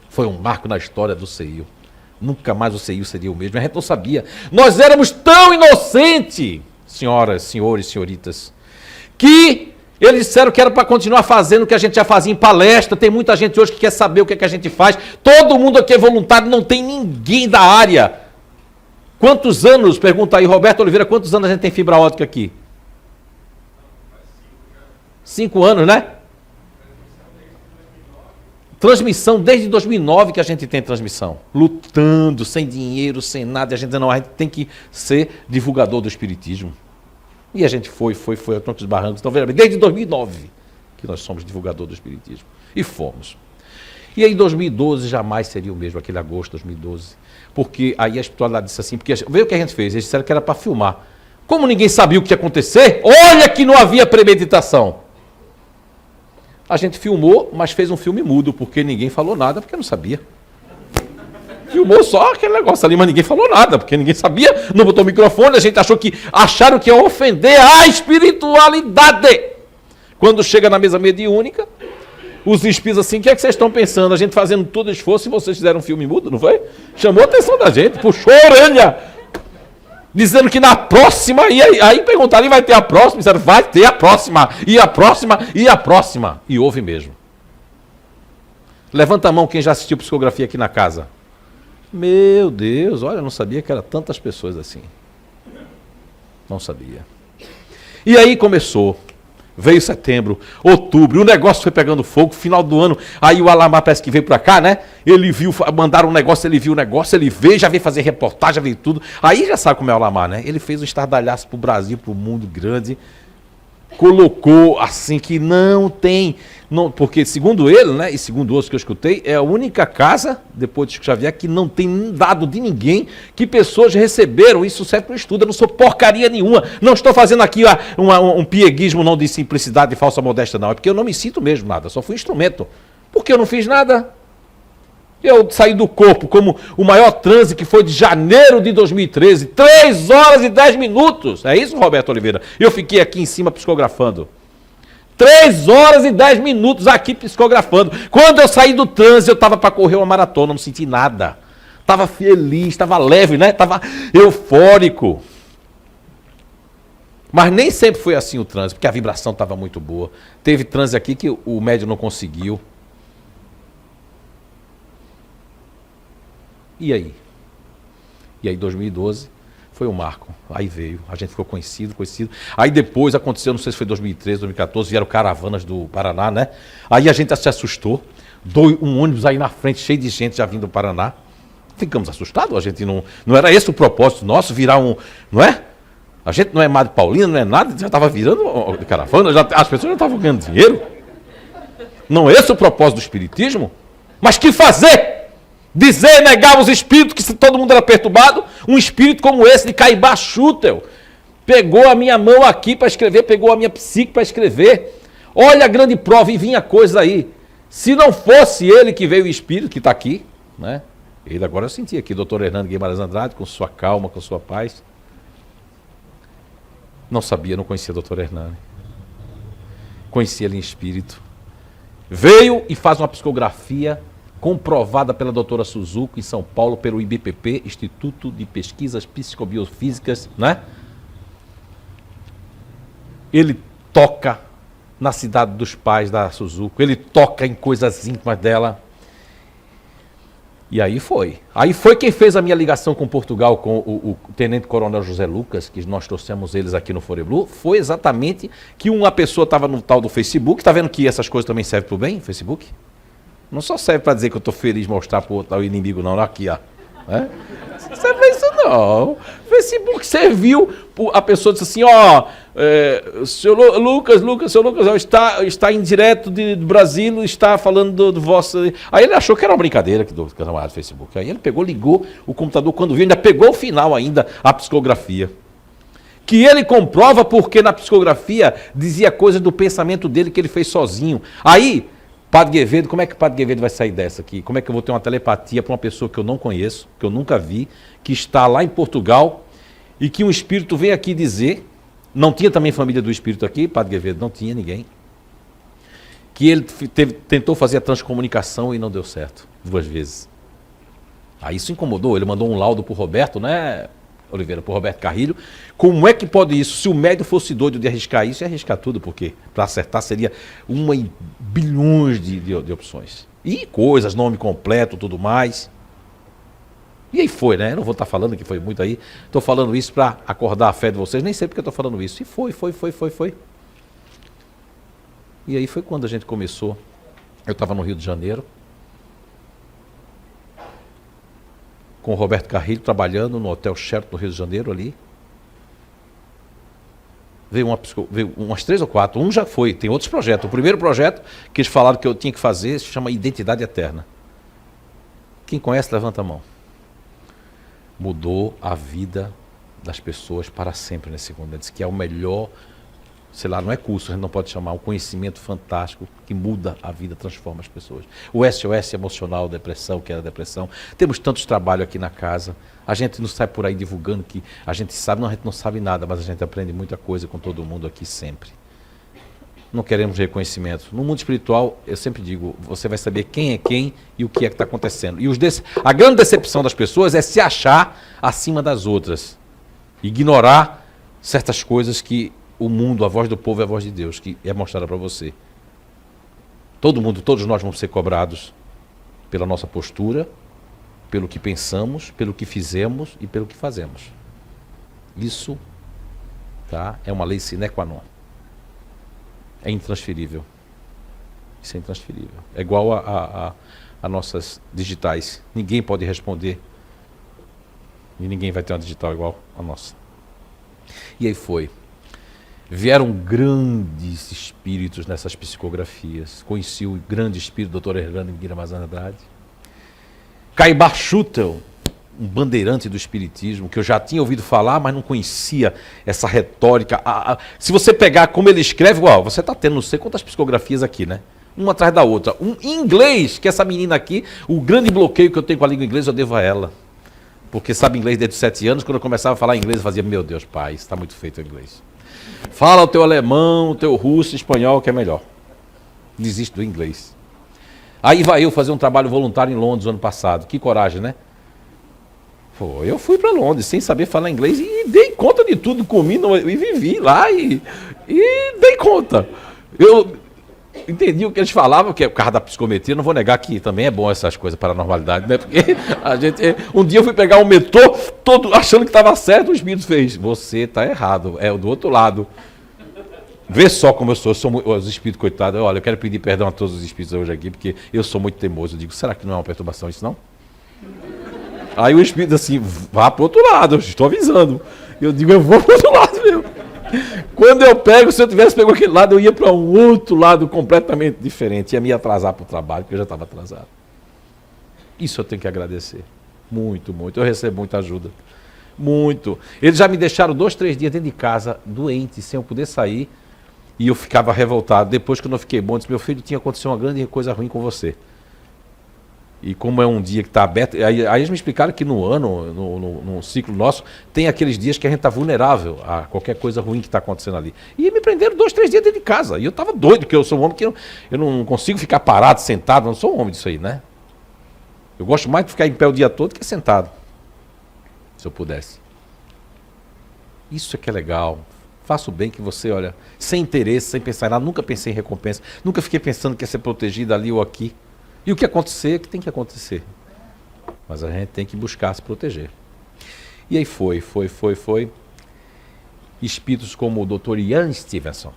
foi um marco na história do CEIU. Nunca mais o CEIU seria o mesmo. A gente não sabia. Nós éramos tão inocentes, senhoras, senhores, senhoritas, que eles disseram que era para continuar fazendo o que a gente já fazia em palestra. Tem muita gente hoje que quer saber o que é que a gente faz. Todo mundo aqui é voluntário, não tem ninguém da área. Quantos anos, pergunta aí, Roberto Oliveira, quantos anos a gente tem fibra ótica aqui? 5 anos, né? Transmissão desde 2009 que a gente tem transmissão. Lutando, sem dinheiro, sem nada. E a gente não, a gente tem que ser divulgador do espiritismo. E a gente foi a troncos e barrancos. Então, veja bem, desde 2009 que nós somos divulgador do espiritismo. E fomos. E aí, 2012 jamais seria o mesmo, aquele agosto de 2012. Porque aí a espiritualidade disse assim, porque veja o que a gente fez, eles disseram que era para filmar. Como ninguém sabia o que ia acontecer, olha que não havia premeditação. A gente filmou, mas fez um filme mudo, porque ninguém falou nada, porque não sabia. Filmou só aquele negócio ali, mas ninguém falou nada, porque ninguém sabia, não botou o microfone, a gente acharam que ia ofender a espiritualidade. Quando chega na mesa mediúnica, os espíritos assim, o que é que vocês estão pensando? A gente fazendo todo esforço e vocês fizeram um filme mudo, não foi? Chamou a atenção da gente, puxou a orelha, dizendo que na próxima, aí perguntaram, vai ter a próxima? Disseram, vai ter a próxima, e a próxima, e a próxima. E houve mesmo. Levanta a mão quem já assistiu psicografia aqui na casa. Meu Deus, olha, eu não sabia que eram tantas pessoas assim. Não sabia. E aí começou. Veio setembro, outubro, o negócio foi pegando fogo, final do ano, aí o Alamar parece que veio pra cá, né? Ele viu, mandaram um negócio, ele viu o negócio, ele veio, já veio fazer reportagem, já veio tudo. Aí já sabe como é o Alamar, né? Ele fez um estardalhaço pro Brasil, pro mundo grande, colocou assim que não tem, não, porque segundo ele, né, e segundo outros que eu escutei, é a única casa, depois de Chico Xavier, que não tem dado de ninguém, que pessoas receberam, isso serve para o estudo, eu não sou porcaria nenhuma, não estou fazendo aqui um pieguismo não de simplicidade e falsa modéstia não, é porque eu não me sinto mesmo nada, só fui instrumento, porque eu não fiz nada. Eu saí do corpo como o maior transe que foi de janeiro de 2013, 3 horas e 10 minutos. É isso, Roberto Oliveira? Eu fiquei aqui em cima psicografando. 3 horas e 10 minutos aqui psicografando. Quando eu saí do transe, eu estava para correr uma maratona, não senti nada. Estava feliz, estava leve, né? Estava eufórico. Mas nem sempre foi assim o transe, porque a vibração estava muito boa. Teve transe aqui que o médium não conseguiu. E aí? E aí 2012 foi um marco. Aí veio, a gente ficou conhecido. Aí depois aconteceu, não sei se foi 2013, 2014, vieram caravanas do Paraná, né? Aí a gente se assustou. Um ônibus aí na frente, cheio de gente já vindo do Paraná. Ficamos assustados, a gente não era esse o propósito nosso, virar não é? A gente não é Madre Paulina, não é nada, já estava virando caravana, as pessoas já estavam ganhando dinheiro. Não é esse o propósito do espiritismo? Mas que fazer? Dizer, negar os espíritos, que se todo mundo era perturbado, um espírito como esse de Caibá Schutel, pegou a minha mão aqui para escrever, pegou a minha psique para escrever. Olha a grande prova, e vinha coisa aí. Se não fosse ele que veio o espírito, que está aqui, né? Ele agora eu senti aqui, doutor Hernando Guimarães Andrade, com sua calma, com sua paz. Não sabia, não conhecia o doutor Hernando. Conhecia ele em espírito. Veio e faz uma psicografia comprovada pela doutora Suzuki, em São Paulo, pelo IBPP, Instituto de Pesquisas Psicobiofísicas, né? Ele toca na cidade dos pais da Suzuki, ele toca em coisas íntimas dela. E aí foi. Aí foi quem fez a minha ligação com Portugal, com o Tenente Coronel José Lucas, que nós trouxemos eles aqui no Foreblu, foi exatamente que uma pessoa estava no tal do Facebook, tá vendo que essas coisas também servem para o bem, Facebook? Não só serve para dizer que eu estou feliz mostrar para o inimigo, não. Aqui, ó. Não serve isso, não. Facebook serviu, a pessoa disse assim, ó, Senhor Lucas está em direto do Brasil, está falando do vosso... Aí ele achou que era uma brincadeira do camarada do Facebook. Aí ele pegou, ligou o computador, quando viu, ainda pegou o final ainda, a psicografia. Que ele comprova porque na psicografia dizia coisas do pensamento dele que ele fez sozinho. Aí, Padre Guevedo, como é que o Padre Guevedo vai sair dessa aqui? Como é que eu vou ter uma telepatia para uma pessoa que eu não conheço, que eu nunca vi, que está lá em Portugal, e que um espírito vem aqui dizer... Não tinha também família do espírito aqui, Padre Guevedo, não tinha ninguém. Que ele tentou fazer a transcomunicação e não deu certo, 2 vezes. Aí isso incomodou, ele mandou um laudo para o Roberto, né, Oliveira, para o Roberto Carrilho. Como é que pode isso? Se o médium fosse doido de arriscar isso, ia arriscar tudo, porque para acertar seria 1 em bilhões de opções. E coisas, nome completo, tudo mais. E aí foi, né? Eu não vou estar falando que foi muito aí. Estou falando isso para acordar a fé de vocês. Nem sei porque eu estou falando isso. E foi. E aí foi quando a gente começou. Eu estava no Rio de Janeiro. Com o Roberto Carrilho, trabalhando no Hotel Sheraton, no Rio de Janeiro, ali. Veio umas 3 ou 4. Um já foi. Tem outros projetos. O primeiro projeto que eles falaram que eu tinha que fazer se chama Identidade Eterna. Quem conhece, levanta a mão. Mudou a vida das pessoas para sempre nesse segundo. Ele disse que é o melhor, sei lá, não é curso, a gente não pode chamar, um conhecimento fantástico que muda a vida, transforma as pessoas. O SOS emocional, depressão, que era depressão. Temos tantos trabalhos aqui na casa. A gente não sai por aí divulgando que a gente sabe, não, a gente não sabe nada, mas a gente aprende muita coisa com todo mundo aqui sempre. Não queremos reconhecimento. No mundo espiritual, eu sempre digo, você vai saber quem é quem e o que é que está acontecendo. E a grande decepção das pessoas é se achar acima das outras. Ignorar certas coisas que o mundo, a voz do povo é a voz de Deus, que é mostrada para você. Todos nós vamos ser cobrados pela nossa postura, pelo que pensamos, pelo que fizemos e pelo que fazemos. Isso, tá, é uma lei sine qua non. É intransferível. Isso é intransferível. É igual a nossas digitais. Ninguém pode responder. E ninguém vai ter uma digital igual a nossa. E aí foi. Vieram grandes espíritos nessas psicografias. Conheci o grande espírito, Dr. Hernando Guimarães Andrade. Caibar Schutel, um bandeirante do espiritismo, que eu já tinha ouvido falar, mas não conhecia essa retórica. Se você pegar como ele escreve, uau, você está tendo não sei quantas psicografias aqui, né? Uma atrás da outra. Em inglês, que essa menina aqui, o grande bloqueio que eu tenho com a língua inglesa, eu devo a ela. Porque sabe inglês desde os 7 anos, quando eu começava a falar inglês, eu fazia, meu Deus, pai, isso está muito feito o inglês. Fala o teu alemão, o teu russo, espanhol, que é melhor. Desiste do inglês. Aí vai eu fazer um trabalho voluntário em Londres ano passado. Que coragem, né? Pô, eu fui para Londres sem saber falar inglês e dei conta de tudo, comi e vivi lá e dei conta. Eu entendi o que eles falavam, que é por causa da psicometria, não vou negar que também é bom essas coisas para a normalidade, né? Porque a gente... Um dia eu fui pegar um metrô, todo achando que estava certo, o espírito fez, você está errado, é o do outro lado. Vê só como eu sou os espíritos, coitados. Olha, eu quero pedir perdão a todos os espíritos hoje aqui, porque eu sou muito teimoso. Eu digo, será que não é uma perturbação isso, não? Aí o espírito assim, vá para o outro lado, eu estou avisando. Eu digo, eu vou para o outro lado mesmo. Quando eu pego, se eu tivesse pego aquele lado, eu ia para um outro lado completamente diferente. Ia me atrasar para o trabalho, porque eu já estava atrasado. Isso eu tenho que agradecer. Muito, muito. Eu recebo muita ajuda. Muito. Eles já me deixaram 2, 3 dias dentro de casa, doente, sem eu poder sair. E eu ficava revoltado. Depois que eu não fiquei bom, disse, meu filho, tinha acontecido uma grande coisa ruim com você. E como é um dia que está aberto, aí eles me explicaram que no ano, no ciclo nosso, tem aqueles dias que a gente está vulnerável a qualquer coisa ruim que está acontecendo ali. E me prenderam 2, 3 dias dentro de casa. E eu estava doido, porque eu sou um homem que eu não consigo ficar parado, sentado, eu não sou um homem disso aí, né? Eu gosto mais de ficar em pé o dia todo que sentado, se eu pudesse. Isso é que é legal. Faça o bem que você, olha, sem interesse, sem pensar em nada, nunca pensei em recompensa, nunca fiquei pensando que ia ser protegido ali ou aqui. E o que acontecer, que tem que acontecer. Mas a gente tem que buscar se proteger. E aí foi. Espíritos como o Dr. Ian Stevenson.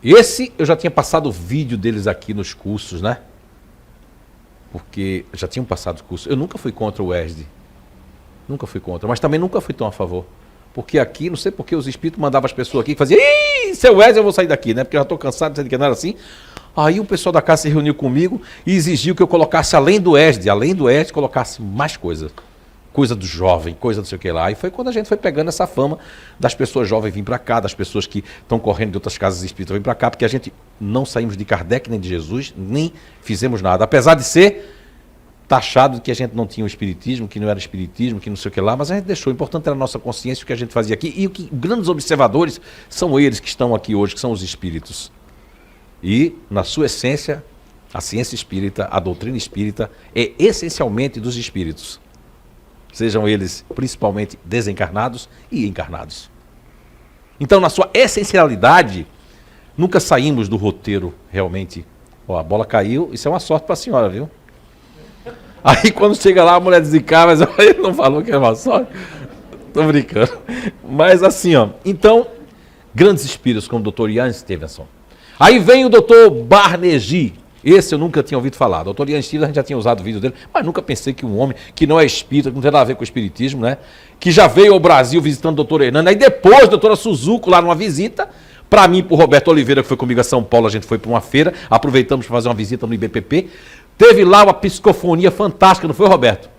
Esse eu já tinha passado o vídeo deles aqui nos cursos, né? Porque já tinham passado os cursos. Eu nunca fui contra o ESD. Nunca fui contra, mas também nunca fui tão a favor. Porque aqui, não sei porque os espíritos mandavam as pessoas aqui que faziam, ih, seu Wesley, eu vou sair daqui, né? Porque eu já estou cansado de dizer que não era assim. Aí o pessoal da casa se reuniu comigo e exigiu que eu colocasse, além do ESD, colocasse mais coisa. Coisa do jovem, coisa não sei o que lá. E foi quando a gente foi pegando essa fama das pessoas jovens vir para cá, das pessoas que estão correndo de outras casas espíritas vir para cá, porque a gente não saímos de Kardec nem de Jesus, nem fizemos nada. Apesar de ser taxado de que a gente não tinha o espiritismo, que não era espiritismo, que não sei o que lá, mas a gente deixou. O importante era a nossa consciência, o que a gente fazia aqui. E o que grandes observadores são eles que estão aqui hoje, que são os espíritos. E, na sua essência, a ciência espírita, a doutrina espírita, é essencialmente dos espíritos. Sejam eles principalmente desencarnados e encarnados. Então, na sua essencialidade, nunca saímos do roteiro realmente. Ó, a bola caiu, isso é uma sorte para a senhora, viu? Aí quando chega lá, a mulher desencana, mas ele não falou que era uma sorte. Tô brincando. Mas assim, ó. Então, grandes espíritos como o Dr. Ian Stevenson. Aí vem o Dr. Barnegi. Esse eu nunca tinha ouvido falar. Dr. Ian Stevenson, a gente já tinha usado o vídeo dele, mas nunca pensei que um homem que não é espírita, que não tem nada a ver com o espiritismo, né? Que já veio ao Brasil visitando o Dr. Hernani. Aí depois, a doutora Suzuko, lá numa visita, para mim, para o Roberto Oliveira, que foi comigo a São Paulo, a gente foi para uma feira, aproveitamos para fazer uma visita no IBPP. Teve lá uma psicofonia fantástica, não foi, Roberto?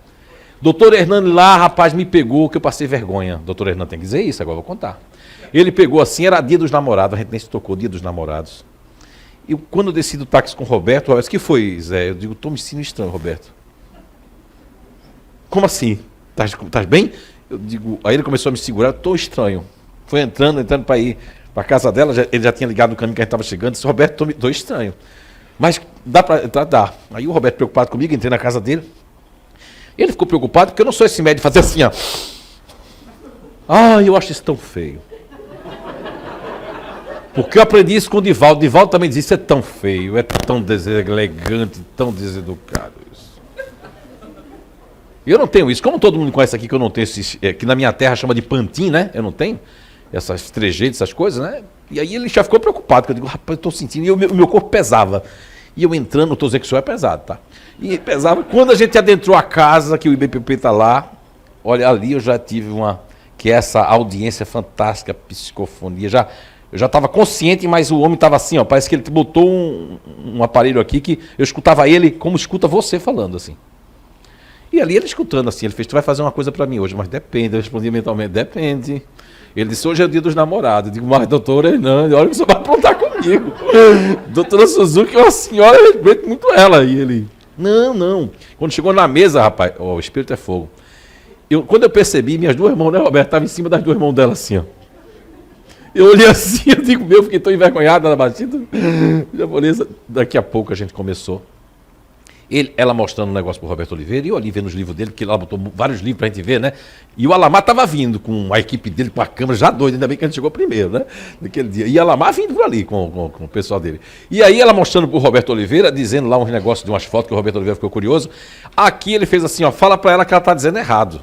Doutor Hernani lá, rapaz, me pegou, que eu passei vergonha. Doutor Hernani tem que dizer isso, agora eu vou contar. Ele pegou assim, era dia dos namorados, a gente nem se tocou, dia dos namorados. E quando eu desci do táxi com o Roberto o que foi, Zé? Eu digo, estou me sentindo estranho, Roberto. Como assim? Estás bem? Eu digo, aí ele começou a me segurar, estou estranho. Foi entrando para ir para a casa dela, ele já tinha ligado o caminho que a gente estava chegando, disse, Roberto, estou estranho. Mas dá para entrar? Dá. Aí o Roberto preocupado comigo, entrei na casa dele. Ele ficou preocupado porque eu não sou esse médico de fazer assim, ó. Ah, eu acho isso tão feio. Porque eu aprendi isso com o Divaldo. Divaldo também diz, isso é tão feio, é tão deselegante, tão deseducado isso. E eu não tenho isso. Como todo mundo conhece aqui que eu não tenho esses, que na minha terra chama de pantin, né? Eu não tenho essas trejeitos, essas coisas, né? E aí ele já ficou preocupado, porque eu digo, rapaz, eu estou sentindo, e o meu corpo pesava. E eu entrando, não estou dizendo que isso é pesado, tá? E pesava, quando a gente adentrou a casa, que o IBPP está lá, olha, ali eu já tive que é essa audiência fantástica, psicofonia, eu já estava consciente, mas o homem estava assim, ó, parece que ele botou um aparelho aqui, que eu escutava ele como escuta você falando, assim. E ali ele escutando assim, ele fez, tu vai fazer uma coisa para mim hoje, mas depende, eu respondi mentalmente, depende. Ele disse, hoje é o dia dos namorados. Eu digo, mas doutora Hernani, olha que você vai aprontar comigo. Doutora Suzuki é uma senhora, eu respeito muito ela. E ele, não. Quando chegou na mesa, rapaz, o espírito é fogo. Quando eu percebi, minhas duas mãos, né, Roberto, estavam em cima das duas mãos dela, assim, ó. Eu olhei assim, eu digo, fiquei tão envergonhado na batida. Japonesa, daqui a pouco a gente começou. Ela mostrando um negócio pro Roberto Oliveira, e eu ali vendo os livros dele, porque ela botou vários livros pra gente ver, né? E o Alamar estava vindo com a equipe dele, com a câmera, já doido, ainda bem que a gente chegou primeiro, né? Naquele dia. E o Alamar vindo por ali com o pessoal dele. E aí ela mostrando pro Roberto Oliveira, dizendo lá uns negócios de umas fotos, que o Roberto Oliveira ficou curioso. Aqui ele fez assim, ó, fala pra ela que ela tá dizendo errado.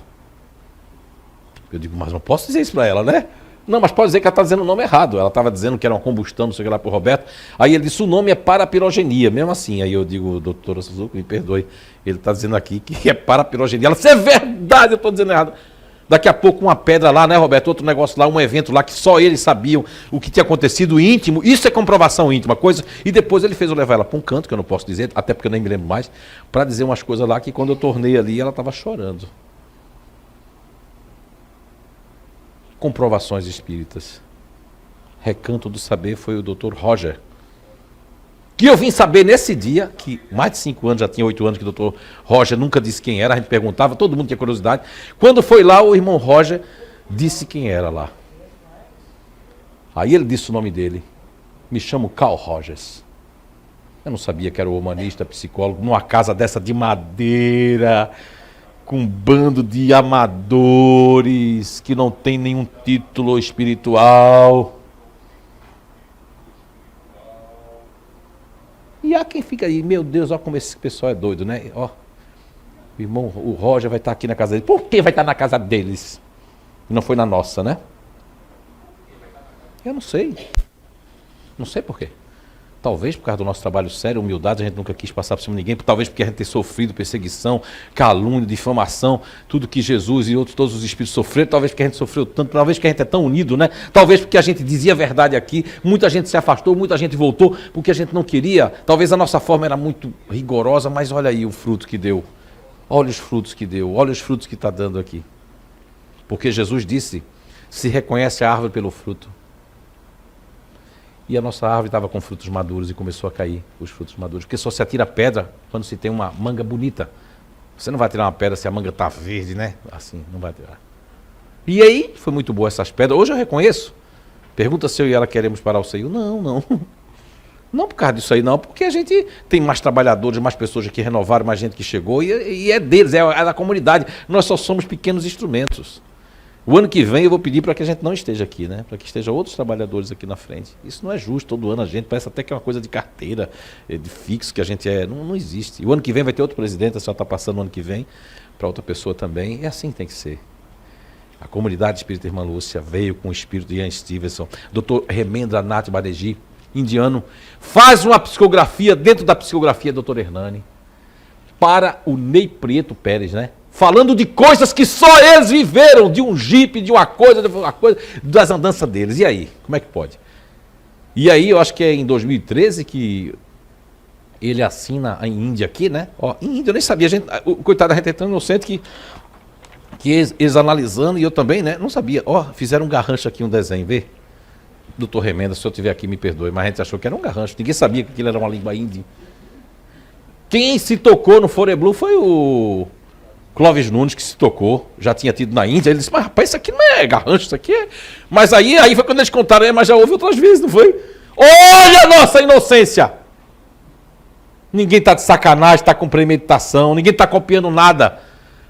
Eu digo, mas não posso dizer isso pra ela, né? Não, mas pode dizer que ela está dizendo o nome errado. Ela estava dizendo que era uma combustão, não sei o que lá, para o Roberto. Aí ele disse, o nome é parapirogenia, mesmo assim. Aí eu digo, doutora Suzuki, me perdoe. Ele está dizendo aqui que é parapirogenia. Ela disse, é verdade, eu estou dizendo errado. Daqui a pouco uma pedra lá, né, Roberto? Outro negócio lá, um evento lá, que só eles sabiam o que tinha acontecido íntimo. Isso é comprovação íntima, coisa. E depois ele fez eu levar ela para um canto, que eu não posso dizer, até porque eu nem me lembro mais, para dizer umas coisas lá que quando eu tornei ali, ela estava chorando. Comprovações espíritas. Recanto do saber foi o Dr. Roger, que eu vim saber nesse dia, que mais de 5 anos, já tinha 8 anos que o Dr. Roger nunca disse quem era, a gente perguntava, todo mundo tinha curiosidade. Quando foi lá, o irmão Roger disse quem era lá. Aí ele disse o nome dele, me chamo Carl Rogers. Eu não sabia que era o humanista, psicólogo, numa casa dessa de madeira, com um bando de amadores, que não tem nenhum título espiritual. E há quem fica aí, meu Deus, olha como esse pessoal é doido, né? Ó, o irmão, o Roger vai estar aqui na casa dele. Por que vai estar na casa deles? E não foi na nossa, né? Eu não sei. Não sei por quê. Talvez por causa do nosso trabalho sério, humildade, a gente nunca quis passar por cima de ninguém, talvez porque a gente ter sofrido perseguição, calúnia, difamação, tudo que Jesus e outros, todos os espíritos sofreram, talvez porque a gente sofreu tanto, talvez porque a gente é tão unido, né? Talvez porque a gente dizia a verdade aqui, muita gente se afastou, muita gente voltou, porque a gente não queria, talvez a nossa forma era muito rigorosa, mas olha aí o fruto que deu, olha os frutos que deu, olha os frutos que está dando aqui. Porque Jesus disse, se reconhece a árvore pelo fruto. E a nossa árvore estava com frutos maduros e começou a cair os frutos maduros. Porque só se atira pedra quando se tem uma manga bonita. Você não vai tirar uma pedra se a manga está verde, né? Assim, não vai tirar. E aí, foi muito boa essas pedras. Hoje eu reconheço. Pergunta se eu e ela queremos parar o seio. Não, não. Não por causa disso aí, não. Porque a gente tem mais trabalhadores, mais pessoas que renovaram, mais gente que chegou. E é deles, é da comunidade. Nós só somos pequenos instrumentos. O ano que vem eu vou pedir para que a gente não esteja aqui, né? Para que estejam outros trabalhadores aqui na frente. Isso não é justo, todo ano a gente, parece até que é uma coisa de carteira, de fixo que a gente é. Não existe. E o ano que vem vai ter outro presidente, a senhora está passando o ano que vem, para outra pessoa também. É assim que tem que ser. A comunidade espírita Irmã Lúcia veio com o espírito de Ian Stevenson, Dr. Remendra Nath Banerjee, indiano, faz uma psicografia, dentro da psicografia Dr. Hernani, para o Ney Prieto Pérez, né? Falando de coisas que só eles viveram, de um jipe, de uma coisa, das andanças deles. E aí? Como é que pode? E aí, eu acho que é em 2013 que ele assina em Índia aqui, né? Ó, em Índia, eu nem sabia. Coitado da gente é tão inocente que eles analisando, e eu também, né? Não sabia. Ó, fizeram um garrancho aqui, um desenho, vê? Doutor Remenda, se eu estiver aqui, me perdoe, mas a gente achou que era um garrancho. Ninguém sabia que aquilo era uma língua índia. Quem se tocou no Foreblu foi o Clóvis Nunes, que se tocou, já tinha tido na Índia. Ele disse, mas rapaz, isso aqui não é garrancho, isso aqui é... Mas aí foi quando eles contaram, mas já houve outras vezes, não foi? Olha a nossa inocência! Ninguém está de sacanagem, está com premeditação, ninguém está copiando nada.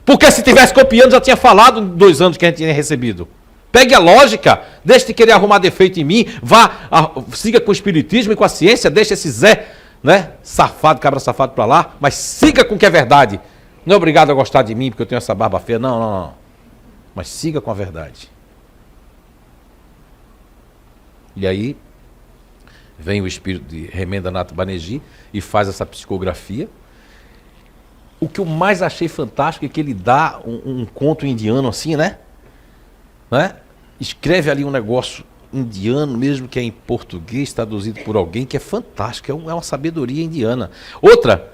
Porque se tivesse copiando, já tinha falado em 2 anos que a gente tinha recebido. Pegue a lógica, deixe de querer arrumar defeito em mim, siga com o espiritismo e com a ciência, deixe esse Zé, né, safado, cabra safado para lá, mas siga com o que é verdade. Não é obrigado a gostar de mim porque eu tenho essa barba feia, não. Mas siga com a verdade. E aí, vem o espírito de Remenda Nath Banerjee e faz essa psicografia. O que eu mais achei fantástico é que ele dá um conto indiano assim, né? Escreve ali um negócio indiano, mesmo que é em português, traduzido por alguém, que é fantástico, é uma sabedoria indiana. Outra,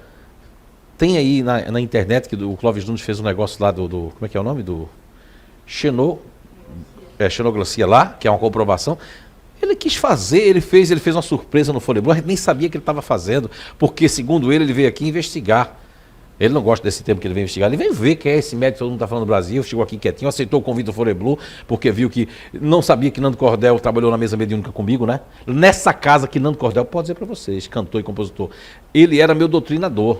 tem aí na internet, que o Clóvis Nunes fez um negócio lá do como é que é o nome? Do xenoglacia lá, que é uma comprovação. Ele quis fazer, ele fez uma surpresa no Foreblu, a gente nem sabia que ele estava fazendo, porque, segundo ele veio aqui investigar. Ele não gosta desse tempo que ele vem investigar, ele vem ver quem é esse médico que todo mundo está falando no Brasil, chegou aqui quietinho, aceitou o convite do Foreblu, porque viu que não sabia que Nando Cordel trabalhou na mesa mediúnica comigo, né? Nessa casa que Nando Cordel, pode dizer para vocês, cantor e compositor, ele era meu doutrinador.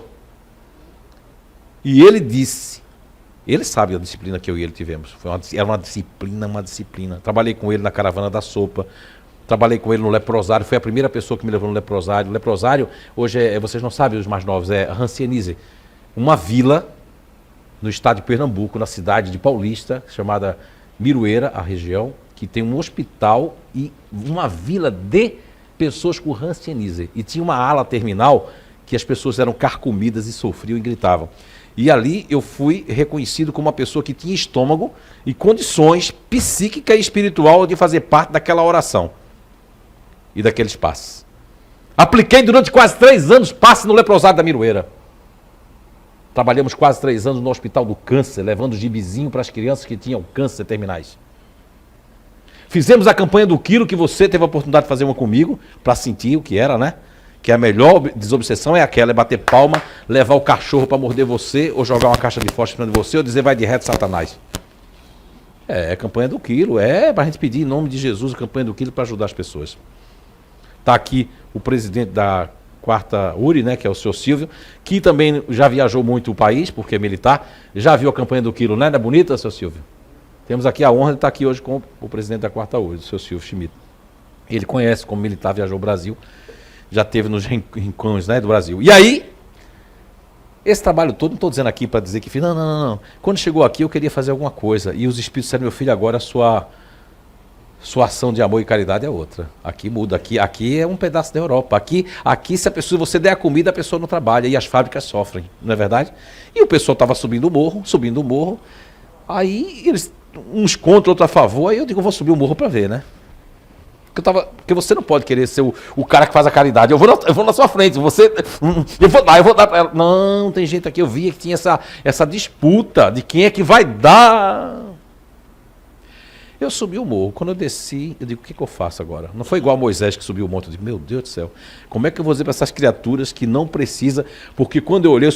E ele disse, ele sabe a disciplina que eu e ele tivemos, era uma disciplina. Trabalhei com ele na Caravana da Sopa, trabalhei com ele no Leprosário, foi a primeira pessoa que me levou no Leprosário. O Leprosário, hoje, vocês não sabem, os mais novos, é Hanseníase, uma vila no estado de Pernambuco, na cidade de Paulista, chamada Miroeira, a região, que tem um hospital e uma vila de pessoas com Hanseníase. E tinha uma ala terminal que as pessoas eram carcomidas e sofriam e gritavam. E ali eu fui reconhecido como uma pessoa que tinha estômago e condições psíquica e espiritual de fazer parte daquela oração e daqueles passes. Apliquei durante quase 3 anos passe no Leprosário da Miroeira. Trabalhamos quase 3 anos no Hospital do Câncer, levando gibizinho para as crianças que tinham câncer terminais. Fizemos a campanha do quilo, que você teve a oportunidade de fazer uma comigo, para sentir o que era, né? Que a melhor desobsessão é aquela, é bater palma, levar o cachorro para morder você, ou jogar uma caixa de fósforo de você, ou dizer vai de reto, Satanás. É a campanha do quilo, é para a gente pedir em nome de Jesus a campanha do quilo para ajudar as pessoas. Está aqui o presidente da 4ª URI, né, que é o senhor Silvio, que também já viajou muito o país, porque é militar, já viu a campanha do quilo, né? Não é bonita, senhor Silvio? Temos aqui a honra de estar aqui hoje com o presidente da 4ª URI, o senhor Silvio Schmidt. Ele conhece como militar, viajou o Brasil, já esteve nos rincões, né, do Brasil. E aí, esse trabalho todo, não estou dizendo aqui para dizer que não. Quando chegou aqui eu queria fazer alguma coisa, e os espíritos disseram, meu filho, agora sua ação de amor e caridade é outra. Aqui muda. Aqui é um pedaço da Europa. Aqui se você der a comida, a pessoa não trabalha e as fábricas sofrem, não é verdade? E o pessoal estava subindo o morro. Aí eles, uns contra, outros a favor. Aí eu digo, vou subir o morro para ver, né? Porque você não pode querer ser o cara que faz a caridade. Eu vou na sua frente. Eu vou dar para ela. Não, tem gente aqui, eu via que tinha essa disputa de quem é que vai dar. Eu subi o morro. Quando eu desci, eu digo, o que eu faço agora? Não foi igual a Moisés que subiu o monte. Eu digo, meu Deus do céu, como é que eu vou dizer para essas criaturas que não precisa? Porque quando eu olhei,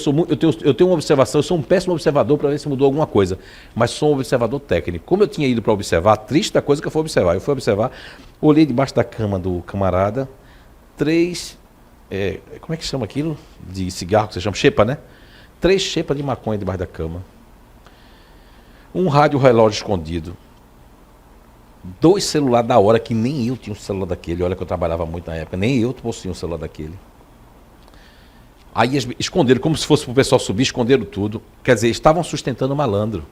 eu tenho uma observação, eu sou um péssimo observador para ver se mudou alguma coisa. Mas sou um observador técnico. Como eu tinha ido para observar, triste da coisa que eu fui observar. Eu fui observar, olhei debaixo da cama do camarada, 3, como é que chama aquilo? De cigarro que você chama? Xepa, né? 3 xepas de maconha debaixo da cama. Um rádio relógio escondido. 2 celulares da hora, que nem eu tinha um celular daquele. Olha que eu trabalhava muito na época, nem eu possuía um celular daquele. Aí esconderam, como se fosse para o pessoal subir, esconderam tudo. Quer dizer, estavam sustentando o malandro.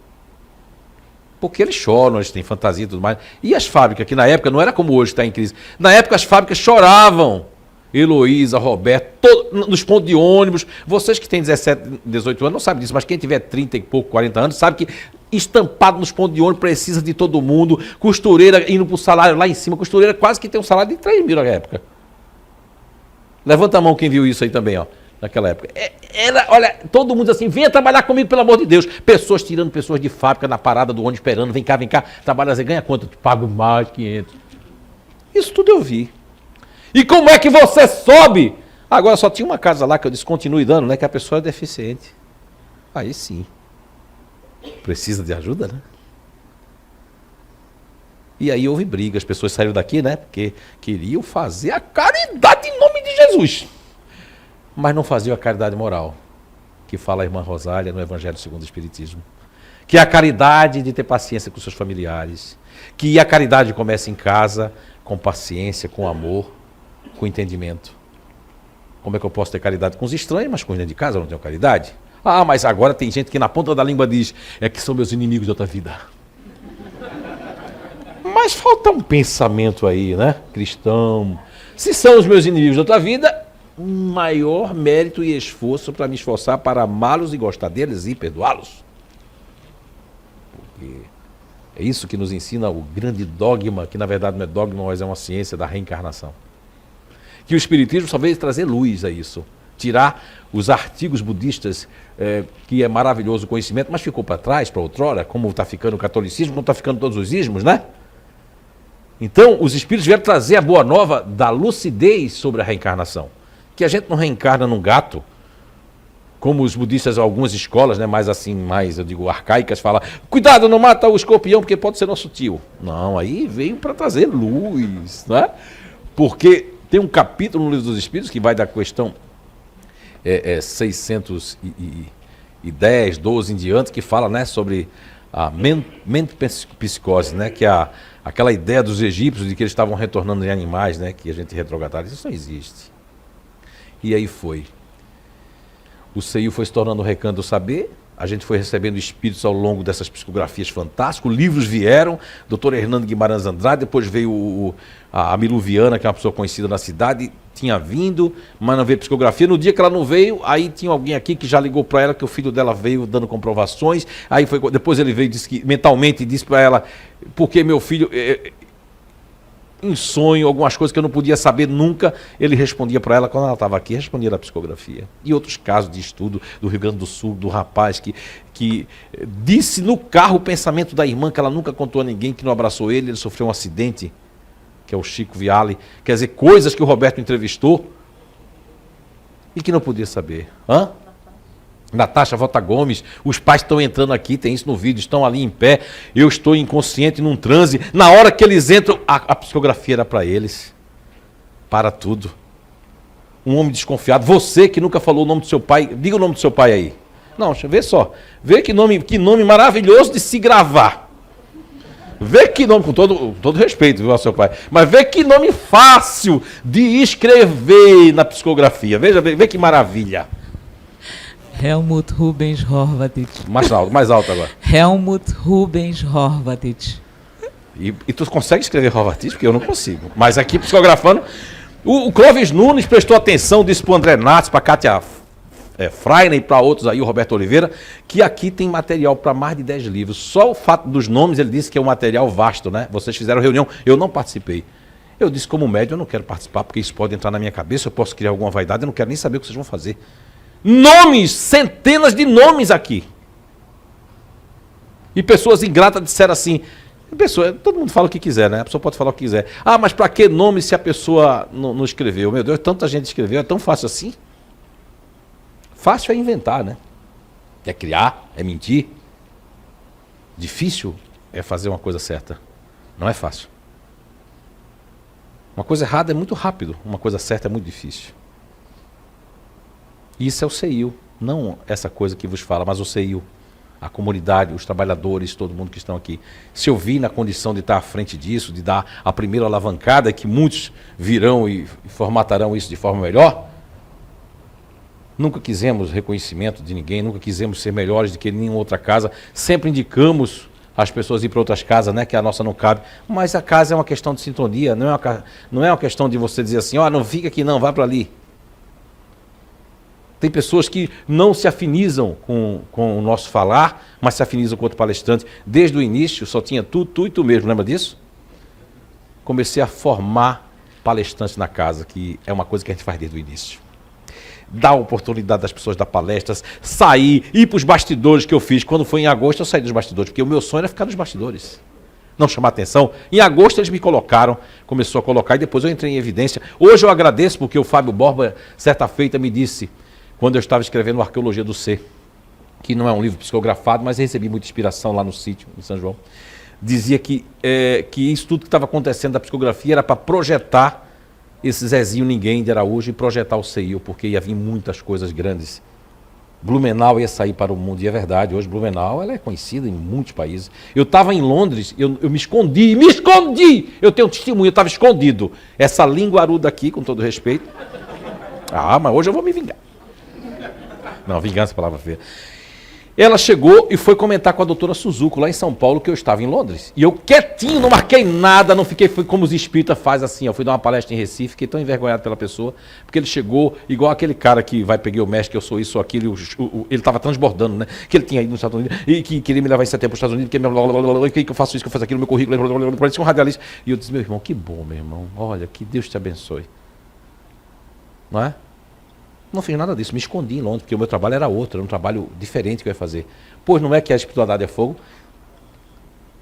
Porque eles choram, eles têm fantasia e tudo mais. E as fábricas, que na época não era como hoje, está em crise. Na época as fábricas choravam. Heloísa, Roberto, nos pontos de ônibus. Vocês que têm 17, 18 anos não sabem disso, mas quem tiver 30 e pouco, 40 anos, sabe que estampado nos pontos de ônibus precisa de todo mundo. Costureira indo para o salário lá em cima. Costureira quase que tem um salário de 3 mil na época. Levanta a mão quem viu isso aí também, ó, naquela época. Olha, todo mundo assim, venha trabalhar comigo, pelo amor de Deus. Pessoas tirando pessoas de fábrica na parada do ônibus esperando. Vem cá, trabalha, você ganha quanto? Eu te pago mais, 500. Isso tudo eu vi. E como é que você sobe? Agora só tinha uma casa lá que eu disse, continue dando, né? Que a pessoa é deficiente. Aí sim. Precisa de ajuda, né? E aí houve briga, as pessoas saíram daqui, né? Porque queriam fazer a caridade em nome de Jesus. Mas não faziam a caridade moral, que fala a irmã Rosália no Evangelho segundo o Espiritismo. Que é a caridade de ter paciência com seus familiares. Que a caridade começa em casa, com paciência, com amor, com entendimento. Como é que eu posso ter caridade com os estranhos, mas com os dentro de casa eu não tenho caridade? Ah, mas agora tem gente que na ponta da língua diz, é que são meus inimigos de outra vida. Mas falta um pensamento aí, né, cristão. Se são os meus inimigos de outra vida, maior mérito e esforço para me esforçar para amá-los e gostar deles e perdoá-los. Porque é isso que nos ensina o grande dogma, que na verdade não é dogma, mas é uma ciência da reencarnação. Que o Espiritismo só veio trazer luz a isso. Tirar os artigos budistas, que é maravilhoso o conhecimento, mas ficou para trás, para outrora, como está ficando o catolicismo, como está ficando todos os ismos, né? Então, os espíritos vieram trazer a boa nova da lucidez sobre a reencarnação. Que a gente não reencarna num gato, como os budistas, algumas escolas, né, mais, eu digo, arcaicas, falam, cuidado, não mata o escorpião, porque pode ser nosso tio. Não, aí veio para trazer luz, né? Porque tem um capítulo no Livro dos Espíritos que vai da questão 610, 12 em diante, que fala, né, sobre a mente-psicose, né, que é aquela ideia dos egípcios de que eles estavam retornando em animais, né, que a gente retrogradava. Isso não existe. E aí foi. O CEIU foi se tornando o recanto do saber, a gente foi recebendo espíritos ao longo dessas psicografias fantásticas, livros vieram, Dr. Hernando Guimarães Andrade, depois veio a Miluviana, que é uma pessoa conhecida na cidade, tinha vindo, mas não veio psicografia. No dia que ela não veio, aí tinha alguém aqui que já ligou para ela que o filho dela veio dando comprovações, aí depois ele veio disse que, mentalmente disse para ela, porque meu filho... em sonho, algumas coisas que eu não podia saber nunca, ele respondia para ela quando ela estava aqui, respondia na psicografia. E outros casos de estudo do Rio Grande do Sul, do rapaz que disse no carro o pensamento da irmã, que ela nunca contou a ninguém, que não abraçou ele sofreu um acidente, que é o Chico Viale, quer dizer, coisas que o Roberto entrevistou e que não podia saber. Natasha Vota Gomes, os pais estão entrando aqui, tem isso no vídeo, estão ali em pé, eu estou inconsciente num transe, na hora que eles entram, a psicografia era para eles, para tudo. Um homem desconfiado, você que nunca falou o nome do seu pai, diga o nome do seu pai aí. Não, deixa eu ver só, vê que nome maravilhoso de se gravar. Vê que nome, com todo respeito, viu, ao seu pai, mas vê que nome fácil de escrever na psicografia, vê que maravilha. Helmut Rubens Horvath. Mais alto agora. Helmut Rubens Horvath. E tu consegue escrever Rovartis? Porque eu não consigo. Mas aqui, psicografando, o Clóvis Nunes prestou atenção, disse para o André Nates, para a Kátia Freire e para outros aí, o Roberto Oliveira, que aqui tem material para mais de 10 livros. Só o fato dos nomes, ele disse que é um material vasto, né? Vocês fizeram reunião, eu não participei. Eu disse, como médium, eu não quero participar, porque isso pode entrar na minha cabeça, eu posso criar alguma vaidade, eu não quero nem saber o que vocês vão fazer. Nomes, centenas de nomes aqui. E pessoas ingratas disseram assim, todo mundo fala o que quiser, né? A pessoa pode falar o que quiser. Ah, mas para que nome se a pessoa não escreveu? Meu Deus, tanta gente escreveu, é tão fácil assim? Fácil é inventar, né? É criar, é mentir. Difícil é fazer uma coisa certa. Não é fácil. Uma coisa errada é muito rápido, uma coisa certa é muito difícil. Isso é o CEIU, não essa coisa que vos fala, mas o CEIU, a comunidade, os trabalhadores, todo mundo que estão aqui. Se eu vi na condição de estar à frente disso, de dar a primeira alavancada, que muitos virão e formatarão isso de forma melhor, nunca quisemos reconhecimento de ninguém, nunca quisemos ser melhores do que nenhuma outra casa, sempre indicamos as pessoas ir para outras casas, né, que a nossa não cabe, mas a casa é uma questão de sintonia, não é uma questão de você dizer assim, não fica aqui não, vai para ali. Tem pessoas que não se afinizam com o nosso falar, mas se afinizam com outro palestrante. Desde o início só tinha tu e tu mesmo, lembra disso? Comecei a formar palestrantes na casa, que é uma coisa que a gente faz desde o início. Dar a oportunidade das pessoas dar palestras, sair, ir para os bastidores que eu fiz. Quando foi em agosto eu saí dos bastidores, porque o meu sonho era ficar nos bastidores. Não chamar atenção. Em agosto eles me colocaram, começou a colocar e depois eu entrei em evidência. Hoje eu agradeço porque o Fábio Borba, certa feita, me disse, quando eu estava escrevendo Arqueologia do Ser, que não é um livro psicografado, mas recebi muita inspiração lá no sítio, em São João, dizia que isso tudo que estava acontecendo da psicografia era para projetar esse Zezinho Ninguém de Araújo e projetar o CEIU, porque ia vir muitas coisas grandes. Blumenau ia sair para o mundo, e é verdade, hoje Blumenau ela é conhecida em muitos países. Eu estava em Londres, eu me escondi! Eu tenho testemunho, eu estava escondido. Essa linguaruda aqui, com todo respeito. Mas hoje eu vou me vingar. Não, vingança é palavra feia. Ela chegou e foi comentar com a doutora Suzuko, lá em São Paulo, que eu estava em Londres. E eu quietinho, não marquei nada, não fiquei, fui como os espíritas fazem assim, eu fui dar uma palestra em Recife, fiquei tão envergonhado pela pessoa, porque ele chegou, igual aquele cara que vai pegar o mestre, que eu sou isso ou aquilo, ele estava transbordando, né? Que ele tinha ido nos Estados Unidos, e que queria me levar em setembro para os Estados Unidos, que eu faço isso, que eu faço aquilo, meu currículo, parecia um radialista. E eu disse, meu irmão, que bom, meu irmão, olha, que Deus te abençoe. Não é? Não fiz nada disso, me escondi em Londres, porque o meu trabalho era outro, era um trabalho diferente que eu ia fazer. Pois não é que a espiritualidade é fogo?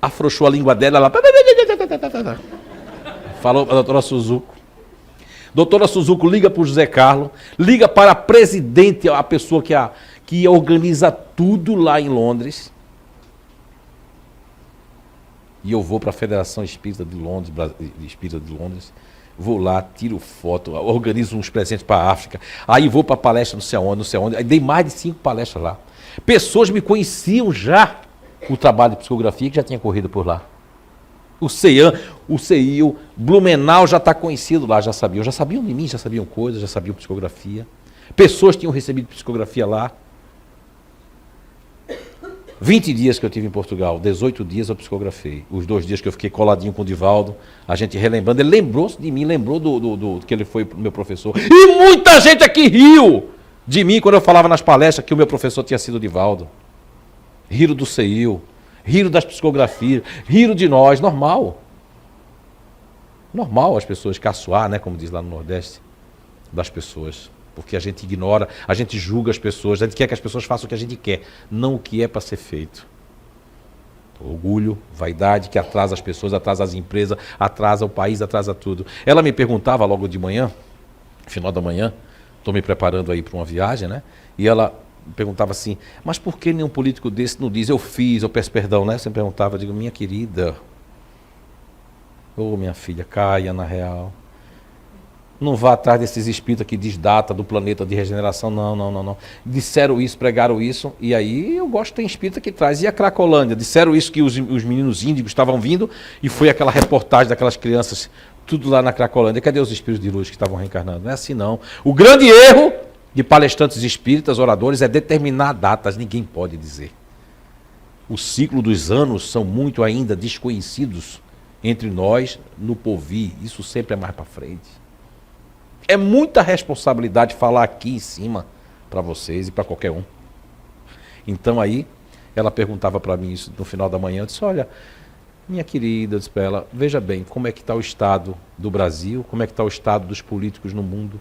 Afrouxou a língua dela, ela... Falou para a doutora Suzuko. Doutora Suzuko liga para o José Carlos, liga para a presidente, a pessoa que organiza tudo lá em Londres. E eu vou para a Federação Espírita de Londres, vou lá, tiro foto, organizo uns presentes para a África, aí vou para a palestra não sei onde, aí dei mais de 5 palestras lá. Pessoas me conheciam já o trabalho de psicografia que já tinha corrido por lá. O CEAM, o CEIU, Blumenau já está conhecido lá, já sabiam de mim, já sabiam coisas, já sabiam psicografia. Pessoas tinham recebido psicografia lá. 20 dias que eu tive em Portugal, 18 dias eu psicografei. Os 2 dias que eu fiquei coladinho com o Divaldo, a gente relembrando, ele lembrou-se de mim, lembrou do que ele foi meu professor. E muita gente aqui riu de mim quando eu falava nas palestras que o meu professor tinha sido o Divaldo. Riram do CEIU, riram das psicografias, riram de nós, normal. Normal as pessoas caçoar, né, como diz lá no Nordeste, das pessoas. Porque a gente ignora, a gente julga as pessoas, a gente quer que as pessoas façam o que a gente quer, não o que é para ser feito. Orgulho, vaidade, que atrasa as pessoas, atrasa as empresas, atrasa o país, atrasa tudo. Ela me perguntava logo de manhã, final da manhã, estou me preparando aí para uma viagem, né? E ela perguntava assim, mas por que nenhum político desse não diz, eu fiz, eu peço perdão, né? Você me perguntava, eu digo, minha querida, minha filha, caia na real. Não vá atrás desses espíritos que diz data do planeta de regeneração, não. Disseram isso, pregaram isso, e aí eu gosto, tem espírita que traz. E a Cracolândia? Disseram isso que os meninos índigos estavam vindo, e foi aquela reportagem daquelas crianças, tudo lá na Cracolândia. Cadê os espíritos de luz que estavam reencarnando? Não é assim não. O grande erro de palestrantes espíritas, oradores, é determinar datas, ninguém pode dizer. O ciclo dos anos são muito ainda desconhecidos entre nós, no porvir. Isso sempre é mais para frente. É muita responsabilidade falar aqui em cima para vocês e para qualquer um. Então aí, ela perguntava para mim isso no final da manhã. Eu disse, olha, minha querida, eu disse para ela, veja bem como é que está o estado do Brasil, como é que está o estado dos políticos no mundo.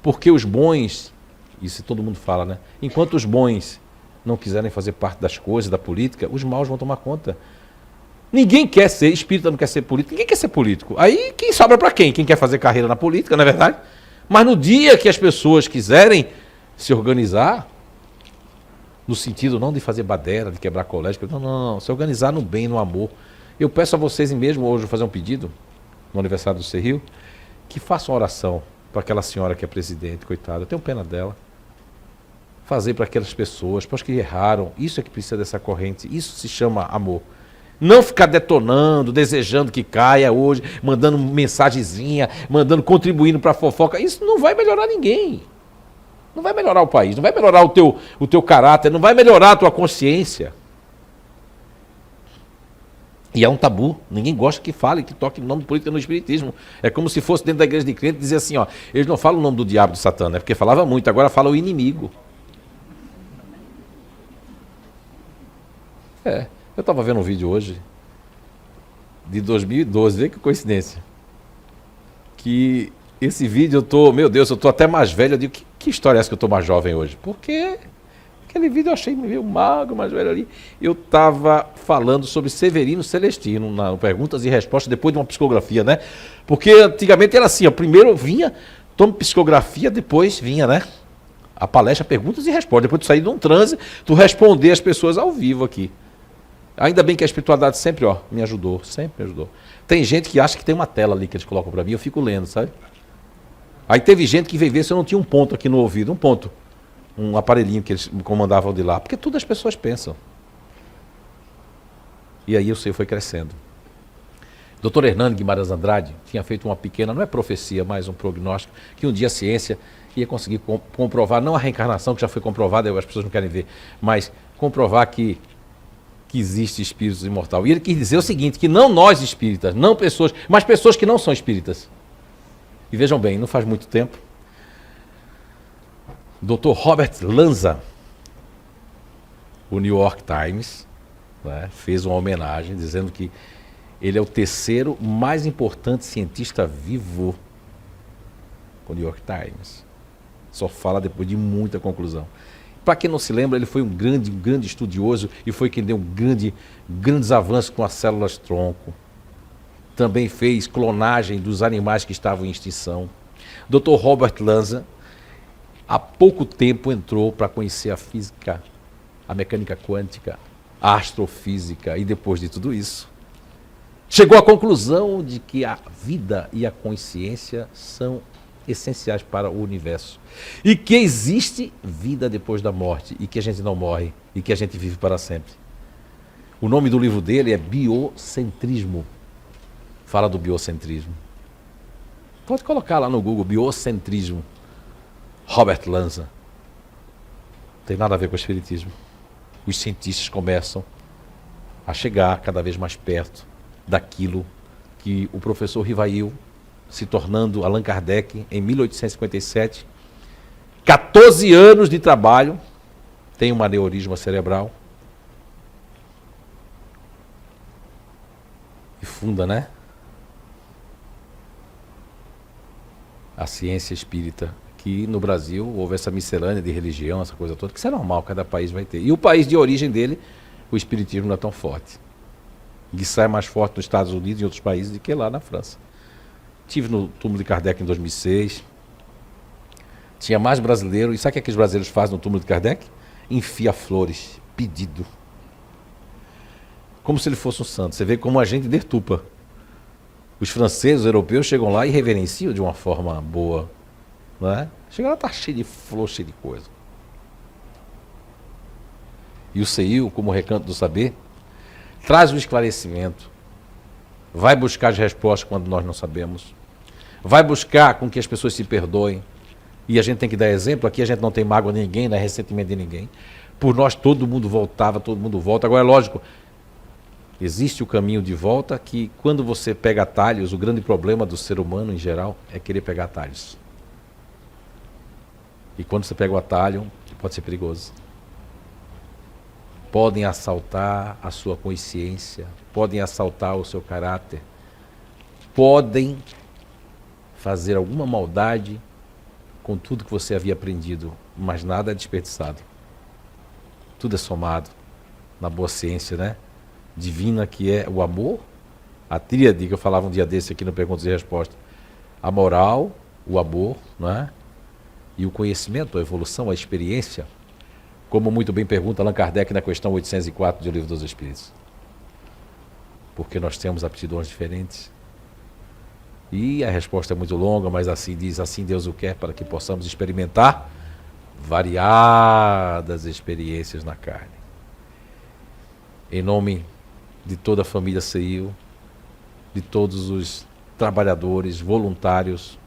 Porque os bons, isso todo mundo fala, né? Enquanto os bons não quiserem fazer parte das coisas, da política, os maus vão tomar conta. Ninguém quer ser, espírita não quer ser político, ninguém quer ser político. Aí quem sobra para quem? Quem quer fazer carreira na política, não é verdade? Mas no dia que as pessoas quiserem se organizar, no sentido não de fazer baderna, de quebrar colégio, não, se organizar no bem, no amor. Eu peço a vocês mesmo hoje, vou fazer um pedido, no aniversário do Cerril, que façam uma oração para aquela senhora que é presidente, coitada, eu tenho pena dela. Fazer para aquelas pessoas, para os que erraram, isso é que precisa dessa corrente, isso se chama amor. Não ficar detonando, desejando que caia hoje, mandando mensagenzinha, contribuindo para a fofoca. Isso não vai melhorar ninguém. Não vai melhorar o país, não vai melhorar o teu caráter, não vai melhorar a tua consciência. E é um tabu. Ninguém gosta que fale, que toque o nome de política no espiritismo. É como se fosse dentro da igreja de crente dizer assim, ó, eles não falam o nome do diabo, de Satã, né? Porque falava muito, agora fala o inimigo. Eu estava vendo um vídeo hoje, de 2012, vê que coincidência. Que esse vídeo meu Deus, eu estou até mais velho, eu digo, que história é essa que eu estou mais jovem hoje? Porque aquele vídeo eu achei meio magro, mais velho ali. Eu estava falando sobre Severino Celestino, na Perguntas e Respostas, depois de uma psicografia, né? Porque antigamente era assim, ó, primeiro vinha, toma psicografia, depois vinha, né? A palestra, Perguntas e Respostas. Depois de sair de um transe, tu responder as pessoas ao vivo aqui. Ainda bem que a espiritualidade sempre, ó, me ajudou, sempre me ajudou. Tem gente que acha que tem uma tela ali que eles colocam para mim, eu fico lendo, sabe? Aí teve gente que veio ver se eu não tinha um ponto aqui no ouvido, um ponto. Um aparelhinho que eles me comandavam de lá, porque tudo as pessoas pensam. E aí o ser foi crescendo. Dr. Hernando Guimarães Andrade tinha feito uma pequena, não é profecia, mas um prognóstico, que um dia a ciência ia conseguir comprovar, não a reencarnação, que já foi comprovada, as pessoas não querem ver, mas comprovar que existe espíritos imortais. E ele quis dizer o seguinte, que não nós espíritas, não pessoas, mas pessoas que não são espíritas. E vejam bem, não faz muito tempo, Dr. Robert Lanza, o New York Times, né, fez uma homenagem dizendo que ele é o terceiro mais importante cientista vivo. O New York Times só fala depois de muita conclusão. Para quem não se lembra, ele foi um grande estudioso e foi quem deu grandes avanços com as células-tronco. Também fez clonagem dos animais que estavam em extinção. Dr. Robert Lanza, há pouco tempo entrou para conhecer a física, a mecânica quântica, a astrofísica e depois de tudo isso, chegou à conclusão de que a vida e a consciência são essenciais para o universo. E que existe vida depois da morte, e que a gente não morre, e que a gente vive para sempre. O nome do livro dele é Biocentrismo. Fala do biocentrismo. Pode colocar lá no Google, biocentrismo. Robert Lanza. Não tem nada a ver com o espiritismo. Os cientistas começam a chegar cada vez mais perto daquilo que o professor Rivail, se tornando Allan Kardec, em 1857, 14 anos de trabalho, tem um aneurisma cerebral, e funda, né? A ciência espírita, que no Brasil houve essa miscelânea de religião, essa coisa toda, que isso é normal, cada país vai ter. E o país de origem dele, o espiritismo não é tão forte. Isso é mais forte nos Estados Unidos e em outros países do que lá na França. Estive no túmulo de Kardec em 2006. Tinha mais brasileiro. E sabe o que aqueles brasileiros fazem no túmulo de Kardec? Enfia flores. Pedido. Como se ele fosse um santo. Você vê como a gente deturpa. Os franceses, os europeus chegam lá e reverenciam de uma forma boa. Não é? Chega lá, está cheio de flor, cheio de coisa. E o CEIU, como Recanto do Saber, traz o esclarecimento. Vai buscar as respostas quando nós não sabemos. Vai buscar com que as pessoas se perdoem. E a gente tem que dar exemplo. Aqui a gente não tem mágoa de ninguém, não é ressentimento de ninguém. Por nós todo mundo voltava, todo mundo volta. Agora é lógico, Existe o caminho de volta que, quando você pega atalhos, o grande problema do ser humano em geral é querer pegar atalhos. E quando você pega o atalho, pode ser perigoso. Podem assaltar a sua consciência, podem assaltar o seu caráter, podem fazer alguma maldade com tudo que você havia aprendido, mas nada é desperdiçado. Tudo é somado na boa ciência, né? Divina, que é o amor, a tríade que eu falava um dia desse aqui no Perguntas e Respostas, a moral, o amor, não é? E o conhecimento, a evolução, a experiência, como muito bem pergunta Allan Kardec na questão 804 do Livro dos Espíritos. Porque nós temos aptidões diferentes. E a resposta é muito longa, mas assim diz, assim Deus o quer, para que possamos experimentar variadas experiências na carne. Em nome de toda a família CEIU, de todos os trabalhadores, voluntários,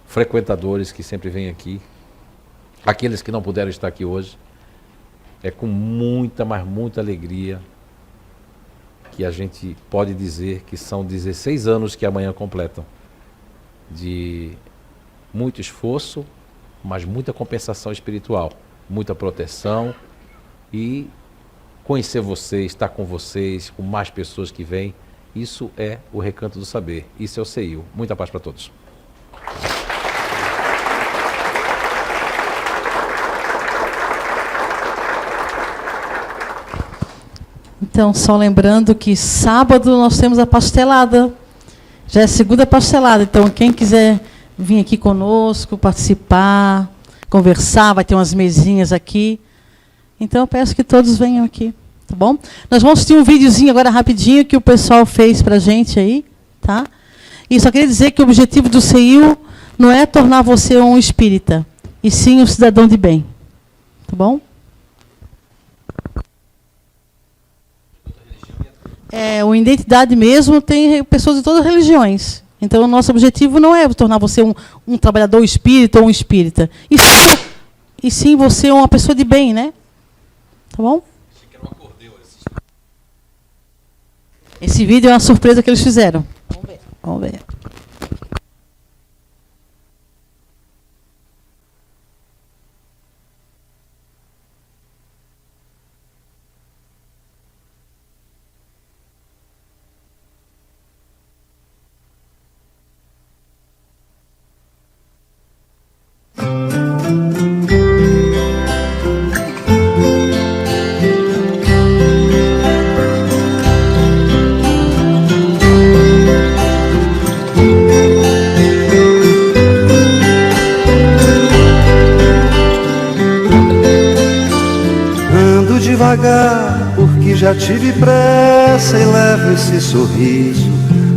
frequentadores que sempre vêm aqui, aqueles que não puderam estar aqui hoje, é com muita, mas muita alegria que a gente pode dizer que são 16 anos que amanhã completam, de muito esforço, mas muita compensação espiritual, muita proteção e conhecer vocês, estar com vocês, com mais pessoas que vêm, isso é o Recanto do Saber, isso é o CEIU. Muita paz para todos. Então, só lembrando que sábado nós temos a pastelada, já é a segunda pastelada, então quem quiser vir aqui conosco, participar, conversar, vai ter umas mesinhas aqui. Então eu peço que todos venham aqui, tá bom? Nós vamos ter um videozinho agora rapidinho que o pessoal fez pra gente aí, tá? E só queria dizer que o objetivo do CEIU não é tornar você um espírita, e sim um cidadão de bem, tá bom? O Identidade mesmo tem pessoas de todas as religiões. Então o nosso objetivo não é tornar você um trabalhador espírita ou um espírita, e sim você uma pessoa de bem, né? Tá bom? Esse vídeo é uma surpresa que eles fizeram. Vamos ver. Vamos ver. Porque já tive pressa e levo esse sorriso,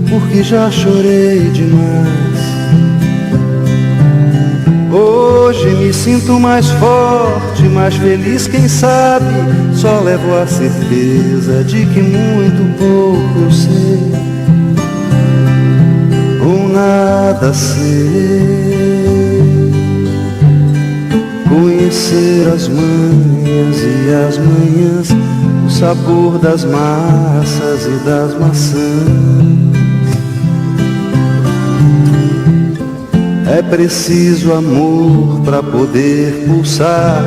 porque já chorei demais. Hoje me sinto mais forte, mais feliz, quem sabe. Só levo a certeza de que muito pouco eu sei, ou nada sei. Conhecer as manhas e as manhãs, o sabor das massas e das maçãs. É preciso amor para poder pulsar,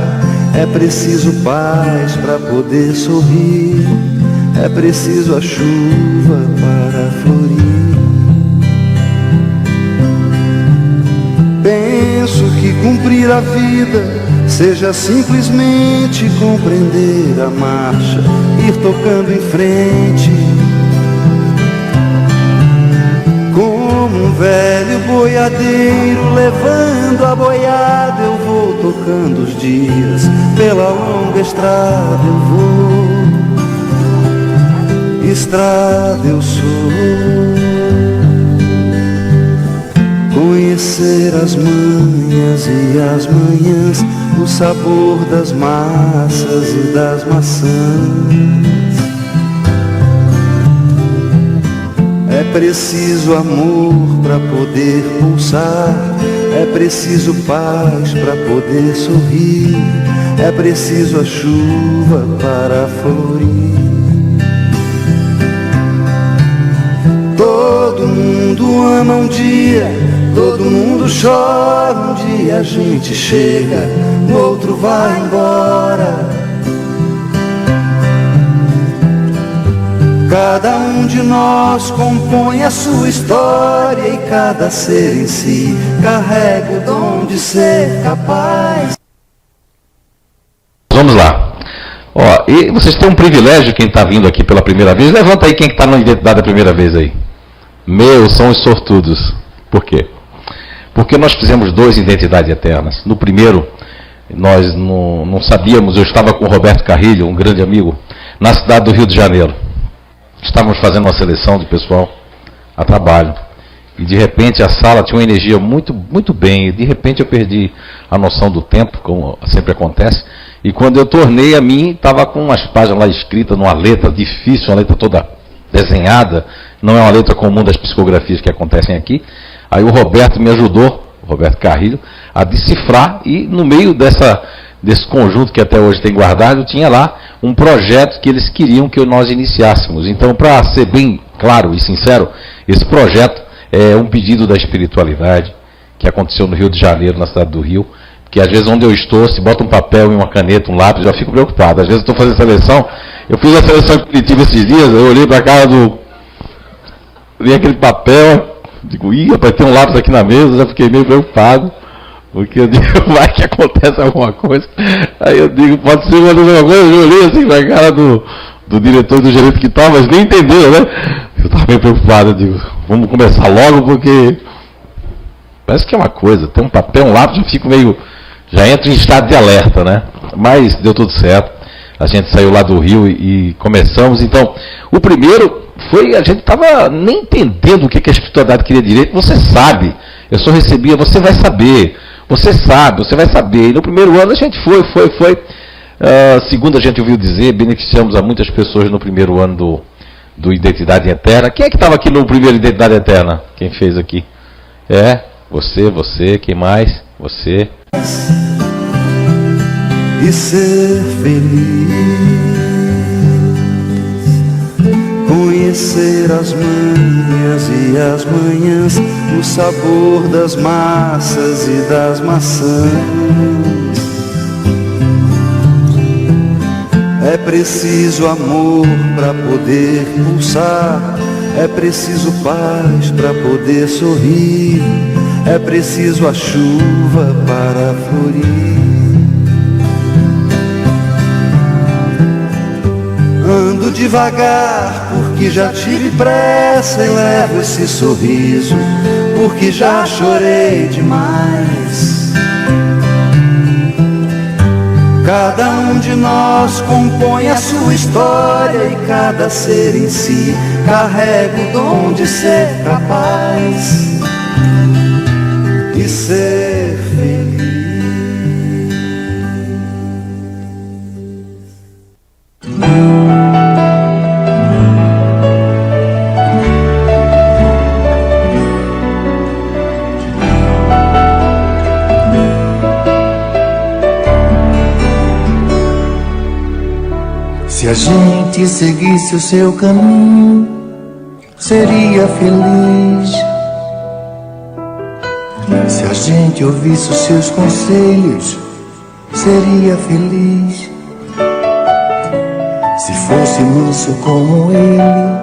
é preciso paz para poder sorrir, é preciso a chuva para florir. Penso que cumprir a vida seja simplesmente compreender a marcha, ir tocando em frente. Como um velho boiadeiro levando a boiada, eu vou tocando os dias, pela longa estrada eu vou, estrada eu sou. Conhecer as manhas e as manhãs, o sabor das massas e das maçãs. É preciso amor para poder pulsar, é preciso paz para poder sorrir, é preciso a chuva para florir. mundo ama um dia, todo mundo chora. Um dia a gente chega, no outro vai embora. Cada um de nós compõe a sua história e cada ser em si carrega o dom de ser capaz. Vamos lá. Ó, e vocês têm um privilégio, quem está vindo aqui pela primeira vez. Levanta aí quem está na identidade da primeira vez aí. São os sortudos. Por quê? Porque nós fizemos 2 identidades eternas. No primeiro, nós não sabíamos, eu estava com o Roberto Carrilho, um grande amigo, na cidade do Rio de Janeiro. Estávamos fazendo uma seleção de pessoal a trabalho. E de repente a sala tinha uma energia muito, muito bem. E de repente eu perdi a noção do tempo, como sempre acontece. E quando eu tornei a mim, estava com umas páginas lá escritas numa letra difícil, uma letra toda desenhada. Não é uma letra comum das psicografias que acontecem aqui. Aí o Roberto me ajudou, o Roberto Carrilho, a decifrar. E no meio desse conjunto que até hoje tem guardado, tinha lá um projeto que eles queriam que nós iniciássemos. Então, para ser bem claro e sincero, esse projeto é um pedido da espiritualidade que aconteceu no Rio de Janeiro, na cidade do Rio, que às vezes onde eu estou, se bota um papel e uma caneta, um lápis, eu já fico preocupado. Às vezes eu estou fazendo seleção, eu fiz a seleção em Curitiba esses dias, eu olhei para a cara vi aquele papel, digo, rapaz, tem um lápis aqui na mesa, já fiquei meio preocupado. Porque eu digo, vai que acontece alguma coisa. Aí eu digo, pode ser uma alguma coisa. Eu olhei assim pra cara do diretor e do gerente que estava, mas nem entendeu, né? Eu estava meio preocupado, eu digo, vamos começar logo, porque parece que é uma coisa, tem um papel, um lápis, eu fico meio, já entro em estado de alerta, né? Mas deu tudo certo. A gente saiu lá do Rio e começamos. Então, o primeiro foi, a gente estava nem entendendo o que a espiritualidade queria direito. Você sabe, eu só recebia, você vai saber. Você sabe, você vai saber. E no primeiro ano a gente foi. Segundo a gente ouviu dizer, beneficiamos a muitas pessoas no primeiro ano do Identidade Eterna. Quem é que estava aqui no primeiro Identidade Eterna? Quem fez aqui? Você, quem mais? Você. E ser feliz, conhecer as manhas e as manhãs, o sabor das massas e das maçãs. É preciso amor para poder pulsar, é preciso paz para poder sorrir, é preciso a chuva para florir. Ando devagar porque já tive pressa e levo esse sorriso porque já chorei demais. Cada um de nós compõe a sua história e cada ser em si carrega o dom de ser capaz e ser feliz. Se a gente seguisse o seu caminho, seria feliz. Se a gente ouvisse os seus conselhos, seria feliz. Se fosse manso como ele,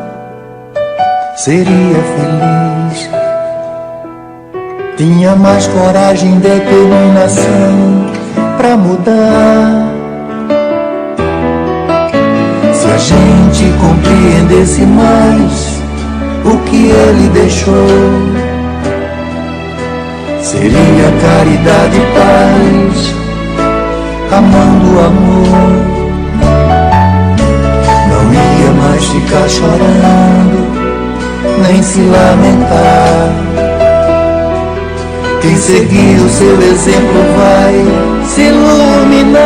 seria feliz. Tinha mais coragem e determinação pra mudar. Se a gente compreendesse mais o que ele deixou, seria caridade e paz, amando o amor. Não ia mais ficar chorando, nem se lamentar. Quem seguir o seu exemplo vai se iluminar.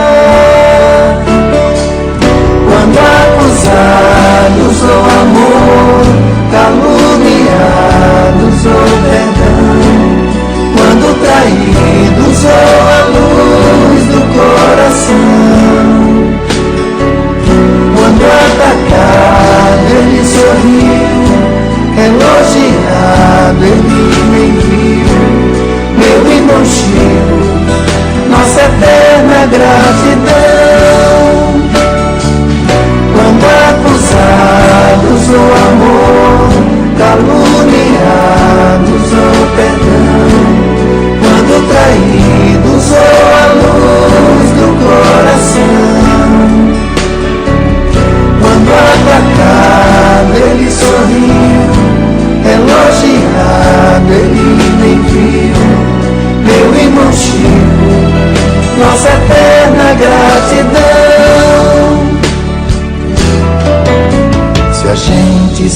Quando acusados ou amor, caluniados ou perdão, quando traídos ou a luz do coração, quando atacado ele sorriu, elogiado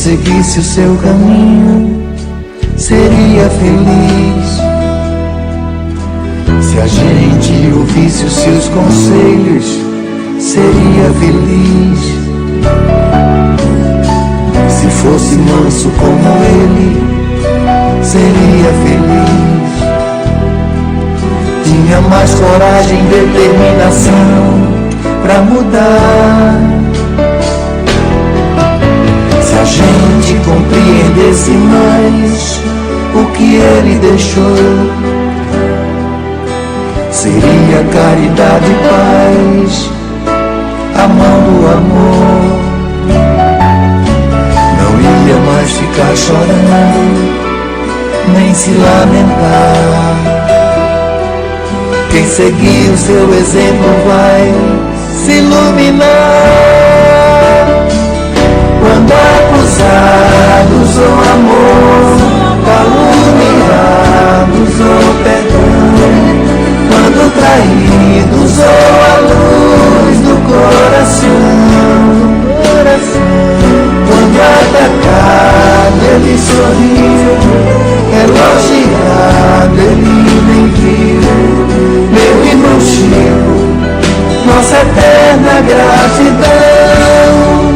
seguisse o seu caminho seria feliz. Se a gente ouvisse os seus conselhos, seria feliz. Se fosse manso como ele, seria feliz. Tinha mais coragem e determinação pra mudar. Se a gente compreendesse mais o que ele deixou, seria caridade e paz, amando o amor. Não ia mais ficar chorando, nem se lamentar. Quem seguir o seu exemplo vai se iluminar. Quando acusados ou amor, caluniados ou perdão, quando traídos ou a luz do coração, quando atacado ele sorriu, elogiado ele nem viu. Meu irmão Chico, nossa eterna gratidão.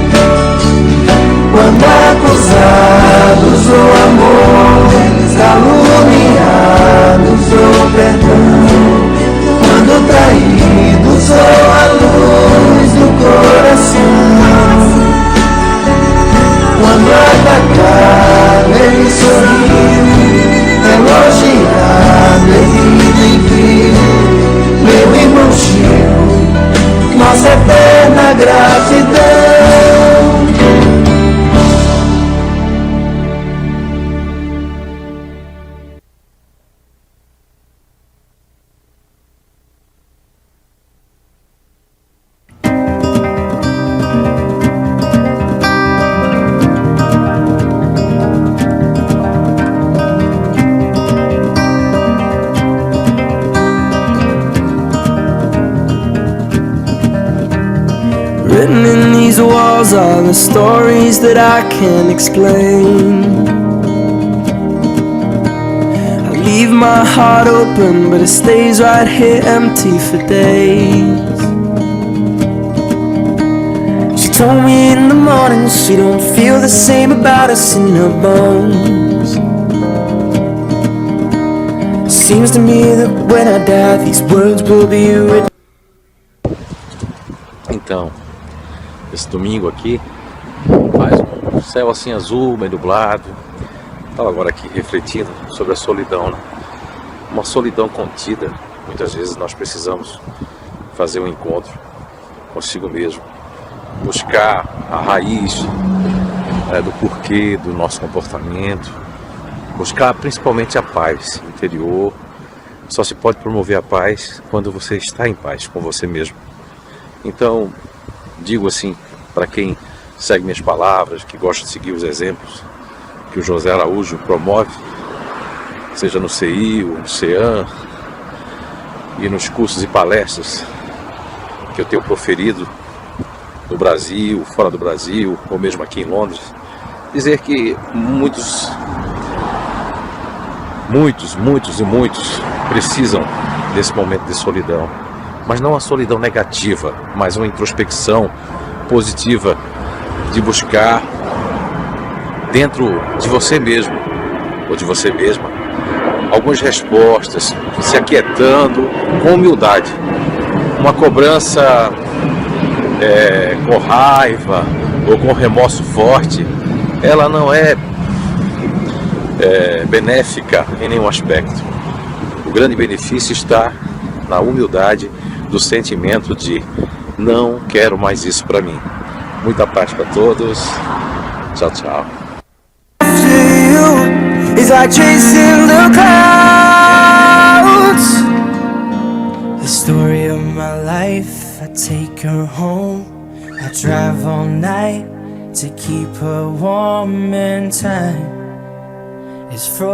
Quando acusados ou amor, caluniados ou perdão, quando traídos ou a luz do coração, quando atacado ele sorriu, elogiado ele nem viu. Meu irmão Chico, nossa eterna gratidão. Written in these walls are the stories that I can't explain. I leave my heart open, but it stays right here empty for days. She told me in the morning she don't feel the same about us in her bones. Seems to me that when I die these words will be written. Então, esse domingo aqui faz um céu assim azul, meio nublado. Estava agora aqui refletindo sobre a solidão, né? Uma solidão contida. Muitas vezes nós precisamos fazer um encontro consigo mesmo, buscar a raiz do porquê do nosso comportamento, buscar principalmente a paz interior. Só se pode promover a paz quando você está em paz com você mesmo. Então, digo assim, para quem segue minhas palavras, que gosta de seguir os exemplos que o José Araújo promove, seja no CI ou no CEAM, e nos cursos e palestras que eu tenho proferido no Brasil, fora do Brasil, ou mesmo aqui em Londres, dizer que muitos precisam desse momento de solidão. Mas não a solidão negativa, mas uma introspecção positiva de buscar dentro de você mesmo ou de você mesma algumas respostas, se aquietando com humildade. Uma cobrança com raiva ou com remorso forte, ela não é benéfica em nenhum aspecto. O grande benefício está na humildade do sentimento de não quero mais isso para mim. Muita paz para todos. Tchau, tchau. It's like chasing the clouds. The story of my life, I take her home. I drive all night to keep her warm and time is frozen.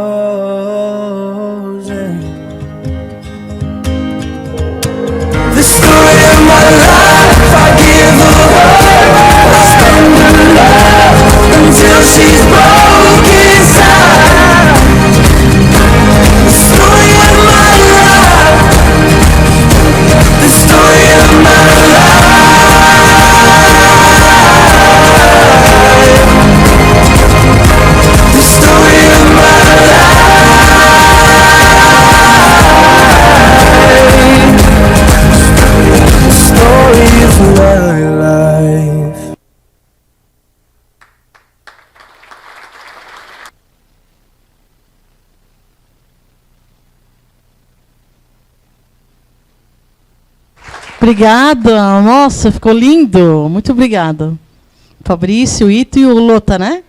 The story of my life, I give her up, I spend her love until she's broken inside. The story of my life. The story of my life. The story of my life. The story of my life. Obrigada. Nossa, ficou lindo. Muito obrigada. Fabrício, o Ito e o Lota, né?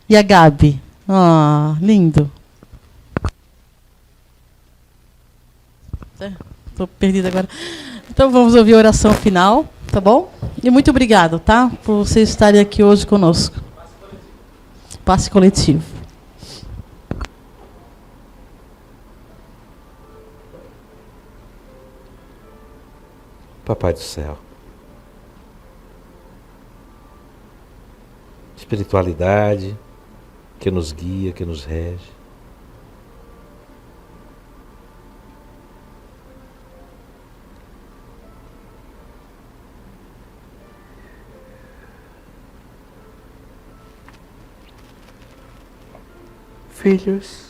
E a Gabi. Ah, lindo. Estou perdida agora. Então vamos ouvir a oração final, tá bom? E muito obrigado, tá? Por vocês estarem aqui hoje conosco. Passe coletivo. Papai do céu, espiritualidade que nos guia, que nos rege, filhos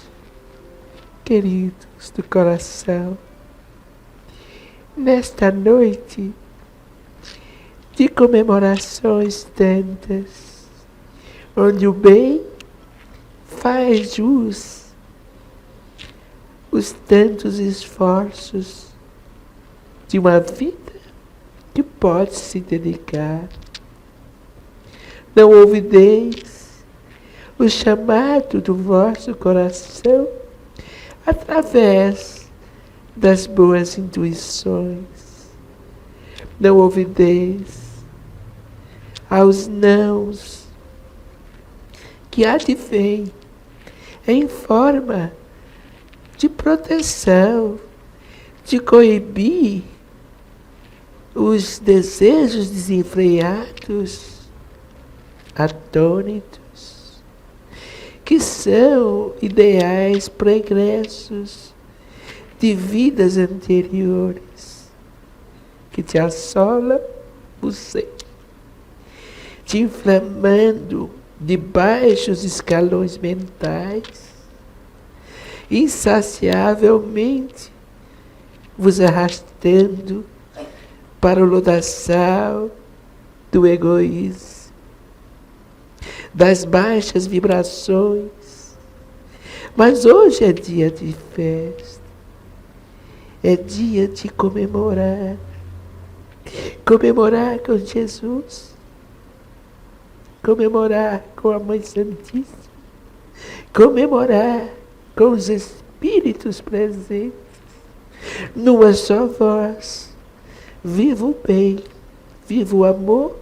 queridos do coração, nesta noite de comemorações tantas, onde o bem faz jus os tantos esforços de uma vida que pode se dedicar. Não ouvideis o chamado do vosso coração através das boas intuições. Não ouvideis aos nãos que advêm em forma de proteção, de coibir os desejos desenfreados, atônitos, que são ideais pregressos de vidas anteriores, que te assolam o ser, te inflamando de baixos escalões mentais, insaciavelmente vos arrastando para o lodaçal do egoísmo, das baixas vibrações. Mas hoje é dia de festa, é dia de comemorar, comemorar com Jesus, comemorar com a Mãe Santíssima, comemorar com os Espíritos presentes, numa só voz. Viva o bem, viva o amor,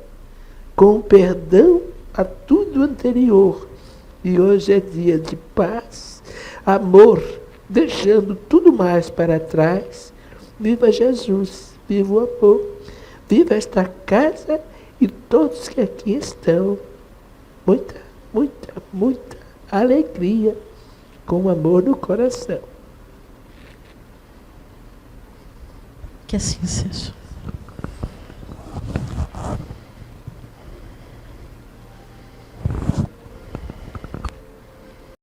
com perdão a tudo anterior. E hoje é dia de paz, amor, deixando tudo mais para trás. Viva Jesus, viva o amor, viva esta casa e todos que aqui estão. Muita, muita, muita alegria, com amor no coração. Que assim seja.